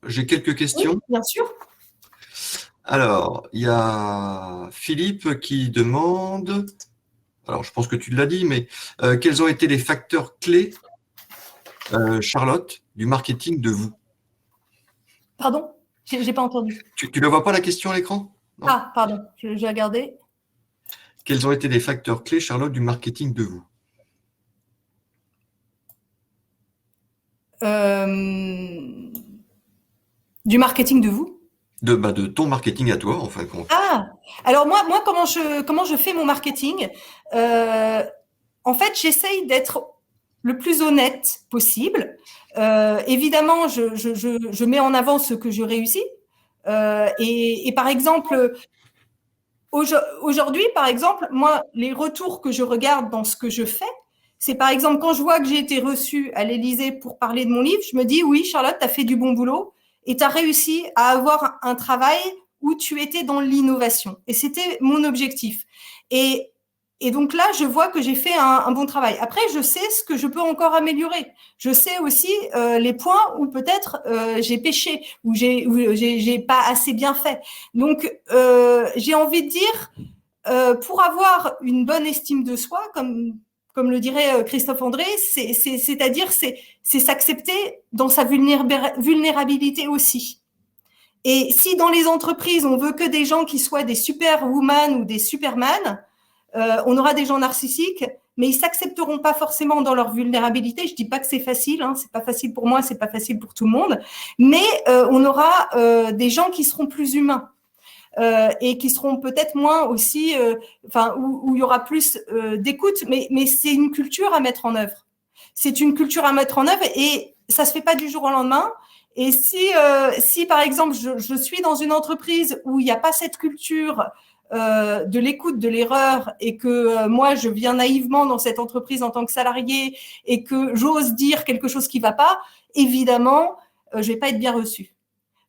J'ai quelques questions. Oui, bien sûr. Alors, il y a Philippe qui demande, alors je pense que tu l'as dit, mais quels ont été les facteurs clés, Charlotte, du marketing de vous? Pardon, j'ai pas entendu. Tu ne vois pas la question à l'écran? Ah, pardon, j'ai regardé. Quels ont été les facteurs clés, Charlotte, du marketing de vous? Du marketing de vous? De ton marketing à toi, en fin de compte. Ah, alors moi, comment je fais mon marketing? En fait, j'essaye d'être le plus honnête possible. Évidemment, je mets en avant ce que je réussis. Et par exemple, aujourd'hui, par exemple, moi, les retours que je regarde dans ce que je fais, c'est par exemple quand je vois que j'ai été reçue à l'Élysée pour parler de mon livre, je me dis oui, Charlotte, tu as fait du bon boulot et tu as réussi à avoir un travail où tu étais dans l'innovation. Et c'était mon objectif. Et donc là, je vois que j'ai fait un bon travail. Après, je sais ce que je peux encore améliorer. Je sais aussi les points où peut-être j'ai péché, où j'ai pas assez bien fait. Donc, j'ai envie de dire, pour avoir une bonne estime de soi, comme le dirait Christophe André, c'est-à-dire c'est s'accepter dans sa vulnérabilité aussi. Et si dans les entreprises, on veut que des gens qui soient des superwoman ou des superman, on aura des gens narcissiques, mais ils s'accepteront pas forcément dans leur vulnérabilité. Je dis pas que c'est facile, hein, c'est pas facile pour moi, c'est pas facile pour tout le monde, mais on aura des gens qui seront plus humains et qui seront peut-être moins aussi, où il y aura plus d'écoute, mais c'est une culture à mettre en œuvre. C'est une culture à mettre en œuvre et ça se fait pas du jour au lendemain. Et si par exemple je suis dans une entreprise où il n'y a pas cette culture de l'écoute de l'erreur et que moi je viens naïvement dans cette entreprise en tant que salarié et que j'ose dire quelque chose qui va pas, évidemment je vais pas être bien reçue.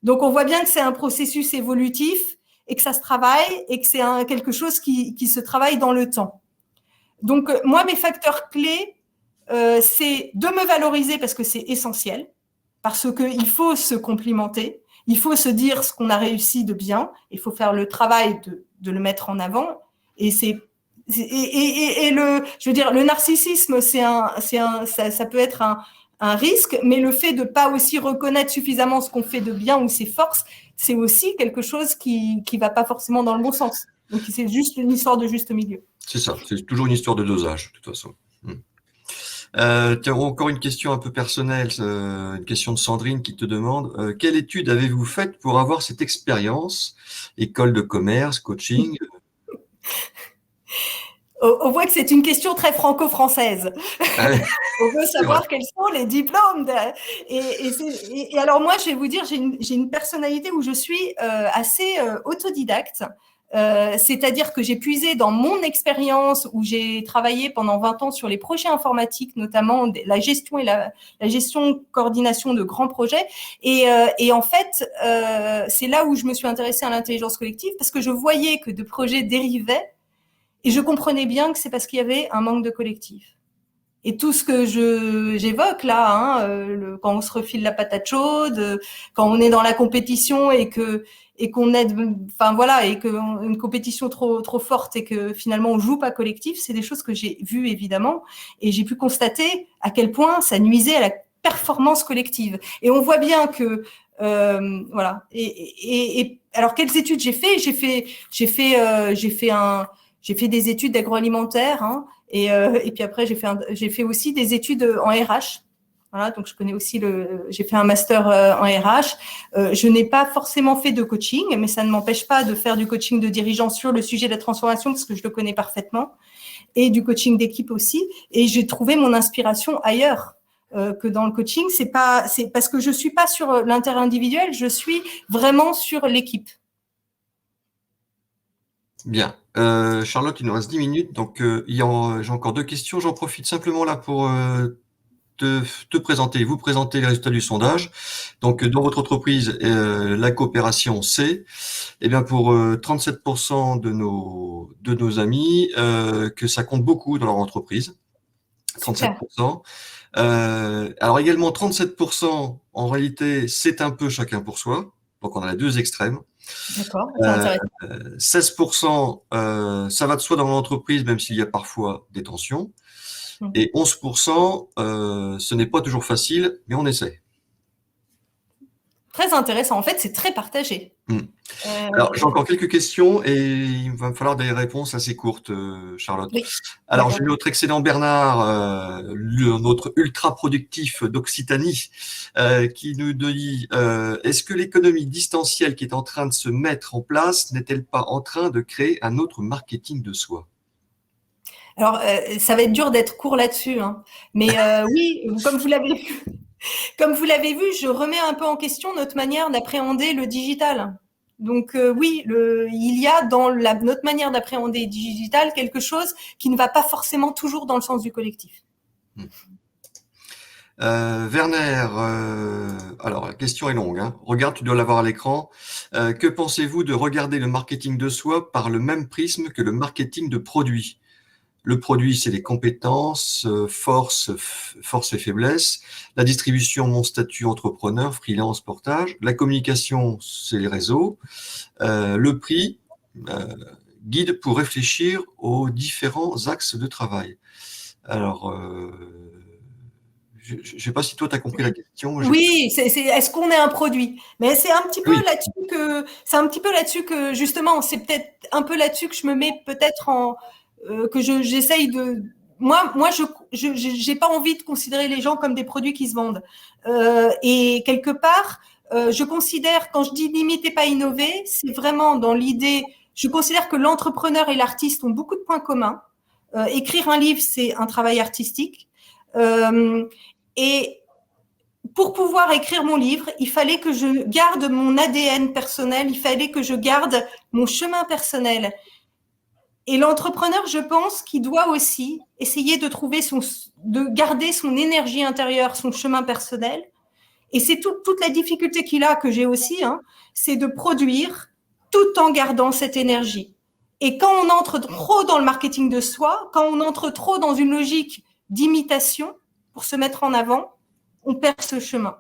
Donc on voit bien que c'est un processus évolutif et que ça se travaille et que c'est quelque chose qui se travaille dans le temps. Donc moi mes facteurs clés c'est de me valoriser parce que c'est essentiel, parce qu'il faut se complimenter, il faut se dire ce qu'on a réussi de bien, il faut faire le travail de le mettre en avant. Et le narcissisme, ça peut être un risque, mais le fait de pas aussi reconnaître suffisamment ce qu'on fait de bien ou ses forces, c'est aussi quelque chose qui va pas forcément dans le bon sens. Donc c'est juste une histoire de juste milieu. C'est ça, c'est toujours une histoire de dosage, de toute façon. Tiens, encore une question un peu personnelle, une question de Sandrine qui te demande quelle étude avez-vous faite pour avoir cette expérience? École de commerce, coaching? On voit que c'est une question très franco-française. On veut savoir quels sont les diplômes. Et alors moi, je vais vous dire, j'ai une personnalité où je suis assez autodidacte. C'est-à-dire que j'ai puisé dans mon expérience où j'ai travaillé pendant 20 ans sur les projets informatiques, notamment la gestion et la gestion coordination de grands projets. Et en fait, c'est là où je me suis intéressée à l'intelligence collective parce que je voyais que de projets dérivaient et je comprenais bien que c'est parce qu'il y avait un manque de collectif. Et tout ce que j'évoque là, quand on se refile la patate chaude, quand on est dans la compétition et qu'on aide, enfin voilà, et que une compétition trop forte et que finalement on joue pas collectif, c'est des choses que j'ai vues évidemment et j'ai pu constater à quel point ça nuisait à la performance collective. Et on voit bien que voilà. Et alors quelles études j'ai fait? J'ai fait des études d'agroalimentaire. Et puis après, j'ai fait aussi des études en RH. Voilà, donc je connais aussi j'ai fait un master en RH. Je n'ai pas forcément fait de coaching, mais ça ne m'empêche pas de faire du coaching de dirigeants sur le sujet de la transformation parce que je le connais parfaitement, et du coaching d'équipe aussi. Et j'ai trouvé mon inspiration ailleurs. Que dans le coaching, c'est parce que je suis pas sur l'inter-individuel, je suis vraiment sur l'équipe. Bien. Charlotte, il nous reste 10 minutes, donc j'ai encore 2 questions. J'en profite simplement là pour vous présenter les résultats du sondage. Donc, dans votre entreprise, la coopération, c'est, eh bien, pour 37% de nos amis, que ça compte beaucoup dans leur entreprise. 37%. Alors également 37%, en réalité, c'est un peu chacun pour soi. Donc, on a les 2 extrêmes. D'accord, c'est intéressant. 16%, ça va de soi dans l'entreprise, même s'il y a parfois des tensions. Et 11%, ce n'est pas toujours facile, mais on essaie. Très intéressant. En fait, c'est très partagé. Alors, j'ai encore quelques questions et il va me falloir des réponses assez courtes, Charlotte. Oui. Alors, j'ai notre excellent Bernard, notre ultra productif d'Occitanie, qui nous dit est-ce que l'économie distancielle qui est en train de se mettre en place n'est-elle pas en train de créer un autre marketing de soi? Alors, ça va être dur d'être court là-dessus, mais oui, comme vous l'avez vu, je remets un peu en question notre manière d'appréhender le digital. Donc oui, il y a dans notre manière d'appréhender le digital quelque chose qui ne va pas forcément toujours dans le sens du collectif. Werner, alors la question est longue. Regarde, tu dois l'avoir à l'écran. Que pensez-vous de regarder le marketing de soi par le même prisme que le marketing de produit? Le produit, c'est les compétences, force et faiblesse. La distribution, mon statut entrepreneur, freelance, portage. La communication, c'est les réseaux. Le prix, guide pour réfléchir aux différents axes de travail. Alors, je ne sais pas si toi, tu as compris la question. Oui, est-ce qu'on est un produit? Mais c'est un petit peu là-dessus que justement, c'est peut-être un peu là-dessus que je me mets peut-être que j'essaye de. Moi, j'ai pas envie de considérer les gens comme des produits qui se vendent. Et quelque part, je considère, quand je dis limite et pas innover, c'est vraiment dans l'idée. Je considère que l'entrepreneur et l'artiste ont beaucoup de points communs. Écrire un livre, c'est un travail artistique. Et pour pouvoir écrire mon livre, il fallait que je garde mon ADN personnel, il fallait que je garde mon chemin personnel. Et l'entrepreneur, je pense qu'il doit aussi essayer de garder son énergie intérieure, son chemin personnel. Et c'est toute la difficulté qu'il a, que j'ai aussi, c'est de produire tout en gardant cette énergie. Et quand on entre trop dans le marketing de soi, quand on entre trop dans une logique d'imitation pour se mettre en avant, on perd ce chemin.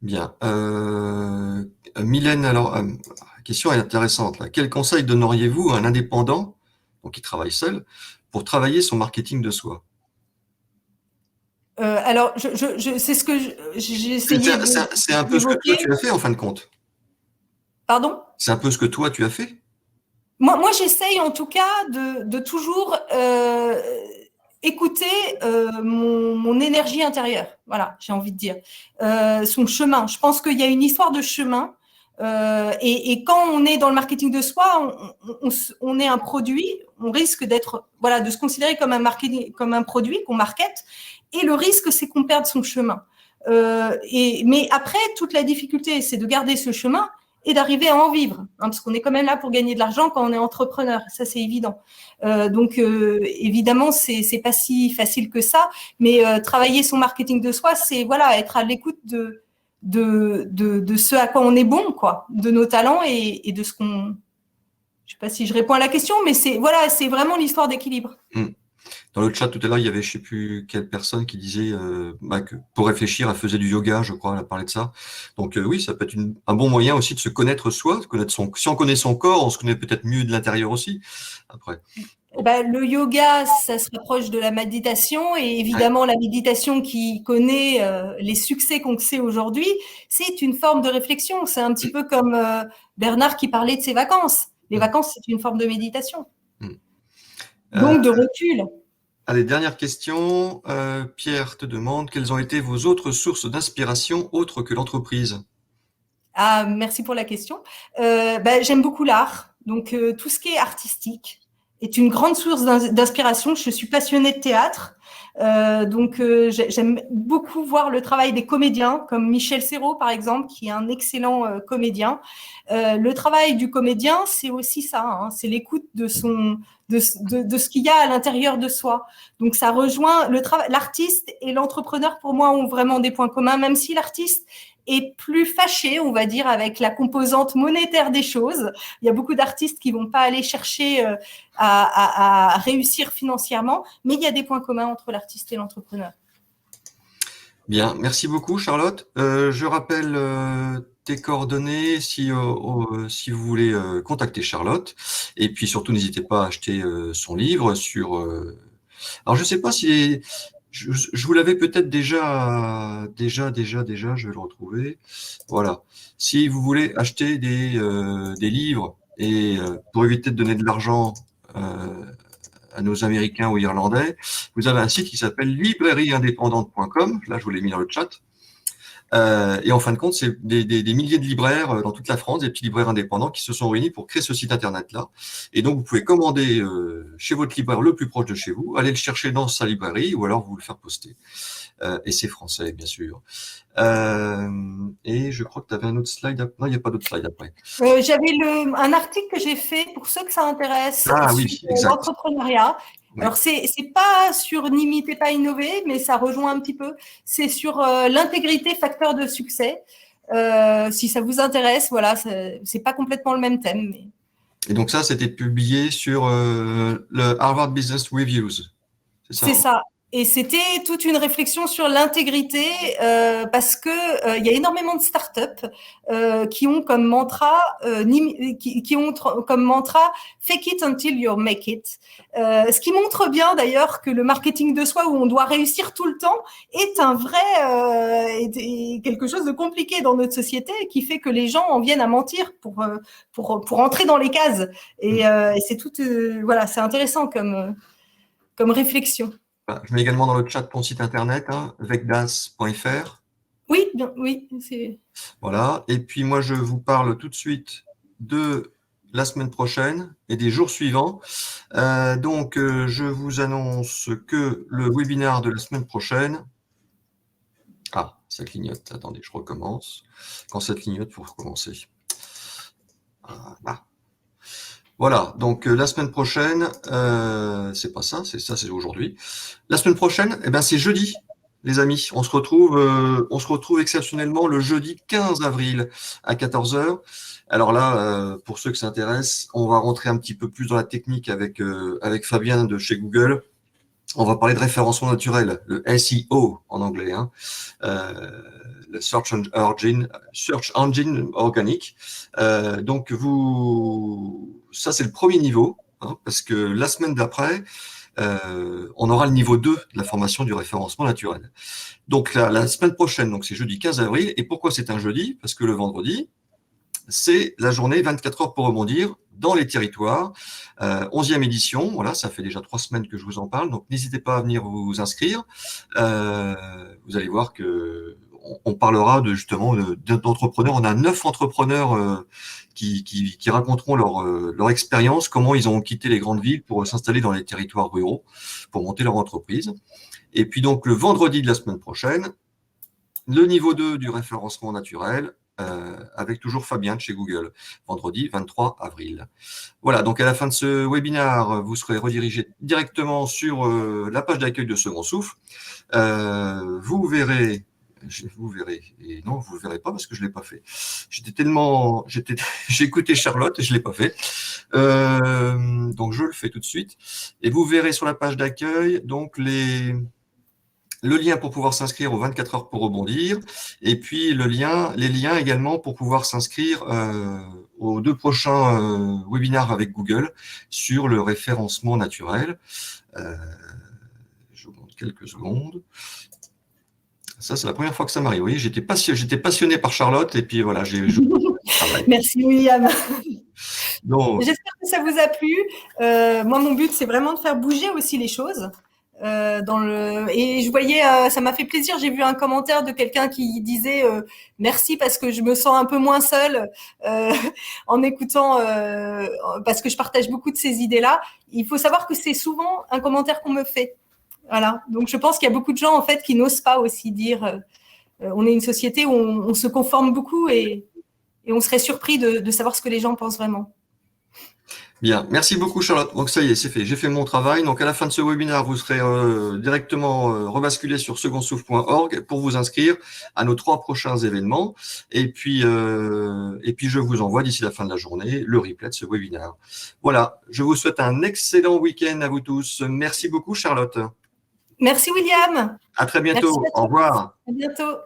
Bien. Mylène, alors, la question est intéressante. Là. Quel conseil donneriez-vous à un indépendant, donc qui travaille seul, pour travailler son marketing de soi? Alors, c'est ce que j'ai essayé de. C'est un peu ce que toi tu as fait en fin de compte. Pardon? C'est un peu ce que toi tu as fait. Moi j'essaye en tout cas de toujours écouter mon énergie intérieure. Voilà, j'ai envie de dire son chemin. Je pense qu'il y a une histoire de chemin. Et quand on est dans le marketing de soi, on est un produit. On risque d'être, voilà, de se considérer comme un produit qu'on market. Et le risque, c'est qu'on perde son chemin. Mais après, toute la difficulté, c'est de garder ce chemin et d'arriver à en vivre, parce qu'on est quand même là pour gagner de l'argent quand on est entrepreneur, ça c'est évident. Donc évidemment, c'est pas si facile que ça, mais travailler son marketing de soi, c'est voilà, être à l'écoute de ce à quoi on est bon, quoi, de nos talents et de ce qu'on. Je sais pas si je réponds à la question, mais c'est vraiment l'histoire d'équilibre. Dans le chat tout à l'heure, il y avait je sais plus quelle personne qui disait que pour réfléchir, elle faisait du yoga, je crois, elle a parlé de ça. Donc oui, ça peut être un bon moyen aussi de se connaître soi, de connaître si on connaît son corps, on se connaît peut-être mieux de l'intérieur aussi. Après. Le yoga, ça se rapproche de la méditation et Ouais. évidemment la méditation qui connaît les succès qu'on sait aujourd'hui, c'est une forme de réflexion. C'est un petit peu comme Bernard qui parlait de ses vacances. Les vacances, c'est une forme de méditation. Donc de recul. Allez, dernière question. Pierre te demande quelles ont été vos autres sources d'inspiration autres que l'entreprise? Ah, merci pour la question. J'aime beaucoup l'art, donc tout ce qui est artistique est une grande source d'inspiration. Je suis passionnée de théâtre, j'aime beaucoup voir le travail des comédiens, comme Michel Serrault par exemple, qui est un excellent comédien. Le travail du comédien, c'est aussi ça, hein, c'est l'écoute de ce qu'il y a à l'intérieur de soi. Donc ça rejoint l'artiste et l'entrepreneur. Pour moi, ont vraiment des points communs, même si l'artiste est plus fâché, on va dire, avec la composante monétaire des choses. Il y a beaucoup d'artistes qui vont pas aller chercher à réussir financièrement, mais il y a des points communs entre l'artiste et l'entrepreneur. Bien, merci beaucoup Charlotte. Je rappelle tes coordonnées si vous voulez contacter Charlotte. Et puis surtout, n'hésitez pas à acheter son livre sur... Alors, je sais pas si... Je vous l'avais peut-être déjà, je vais le retrouver. Voilà. Si vous voulez acheter des livres et pour éviter de donner de l'argent à nos Américains ou Irlandais, vous avez un site qui s'appelle librairieindépendante.com. Là, je vous l'ai mis dans le chat. Et en fin de compte, c'est des milliers de libraires dans toute la France, des petits libraires indépendants qui se sont réunis pour créer ce site internet-là. Et donc, vous pouvez commander chez votre libraire le plus proche de chez vous, aller le chercher dans sa librairie ou alors vous le faire poster. Et c'est français, bien sûr. Et je crois que tu avais un autre slide. Non, il n'y a pas d'autre slide après. J'avais un article que j'ai fait pour ceux que ça intéresse Ah sur oui, exact. l'entrepreneuriat. Oui. Alors c'est pas sur n'imiter pas innover, mais ça rejoint un petit peu. C'est sur l'intégrité facteur de succès. Si ça vous intéresse, voilà, c'est pas complètement le même thème. Mais... Et donc ça, c'était publié sur le Harvard Business Reviews. C'est ça. C'est ça. Et c'était toute une réflexion sur l'intégrité parce que il y a énormément de startups qui ont comme mantra comme mantra fake it until you make it. Ce qui montre bien d'ailleurs que le marketing de soi où on doit réussir tout le temps est un vrai est quelque chose de compliqué dans notre société qui fait que les gens en viennent à mentir pour entrer dans les cases. Et c'est tout voilà, c'est intéressant comme réflexion. Je mets également dans le chat ton site internet, hein, vecdas.fr. Oui, bien, oui. Voilà. Et puis moi, je vous parle tout de suite de la semaine prochaine et des jours suivants. Je vous annonce que le webinaire de la semaine prochaine... Ah, ça clignote. Attendez, je recommence. Quand ça clignote, il faut recommencer. Voilà, donc la semaine prochaine, c'est pas ça, c'est aujourd'hui. La semaine prochaine, c'est jeudi, les amis. On se retrouve exceptionnellement le jeudi 15 avril à 14h. Alors là, pour ceux que ça intéresse, on va rentrer un petit peu plus dans la technique avec Fabien de chez Google. On va parler de référencement naturel, le SEO en anglais, hein. Le Search Engine Organic. Ça c'est le premier niveau, hein, parce que la semaine d'après, on aura le niveau 2 de la formation du référencement naturel. Donc la semaine prochaine, donc c'est jeudi 15 avril. Et pourquoi c'est un jeudi? Parce que le vendredi, c'est la journée 24 heures pour rebondir dans les territoires, 11e édition. Voilà, ça fait déjà 3 semaines que je vous en parle, donc n'hésitez pas à venir vous inscrire. Vous allez voir que on parlera d'entrepreneurs. On a 9 entrepreneurs qui raconteront leur expérience, comment ils ont quitté les grandes villes pour s'installer dans les territoires ruraux, pour monter leur entreprise. Et puis donc le vendredi de la semaine prochaine, le niveau 2 du référencement naturel, avec toujours Fabien de chez Google, vendredi 23 avril. Voilà, donc à la fin de ce webinaire, vous serez redirigé directement sur la page d'accueil de Second Souffle. Vous verrez Vous verrez. Et non, vous ne verrez pas parce que je ne l'ai pas fait. J'ai écouté Charlotte et je ne l'ai pas fait. Donc, je le fais tout de suite. Et vous verrez sur la page d'accueil, donc, le lien pour pouvoir s'inscrire aux 24 heures pour rebondir. Et puis, les liens également pour pouvoir s'inscrire aux 2 prochains webinaires avec Google sur le référencement naturel. Je vous montre quelques secondes. Ça, c'est la première fois que ça m'arrive. Oui, j'étais passionné par Charlotte et puis voilà, Merci William. Donc, j'espère que ça vous a plu. Moi, mon but, c'est vraiment de faire bouger aussi les choses. Et je voyais, ça m'a fait plaisir. J'ai vu un commentaire de quelqu'un qui disait merci parce que je me sens un peu moins seule en écoutant, parce que je partage beaucoup de ces idées-là. Il faut savoir que c'est souvent un commentaire qu'on me fait. Voilà. Donc, je pense qu'il y a beaucoup de gens en fait qui n'osent pas aussi dire. On est une société où on se conforme beaucoup et on serait surpris de savoir ce que les gens pensent vraiment. Bien, merci beaucoup Charlotte. Donc ça y est, c'est fait. J'ai fait mon travail. Donc à la fin de ce webinaire, vous serez directement rebasculé sur secondsouffle.org pour vous inscrire à nos 3 prochains événements. Et puis je vous envoie d'ici la fin de la journée le replay de ce webinaire. Voilà, je vous souhaite un excellent week-end à vous tous. Merci beaucoup Charlotte. Merci William. À très bientôt. Au revoir. À bientôt.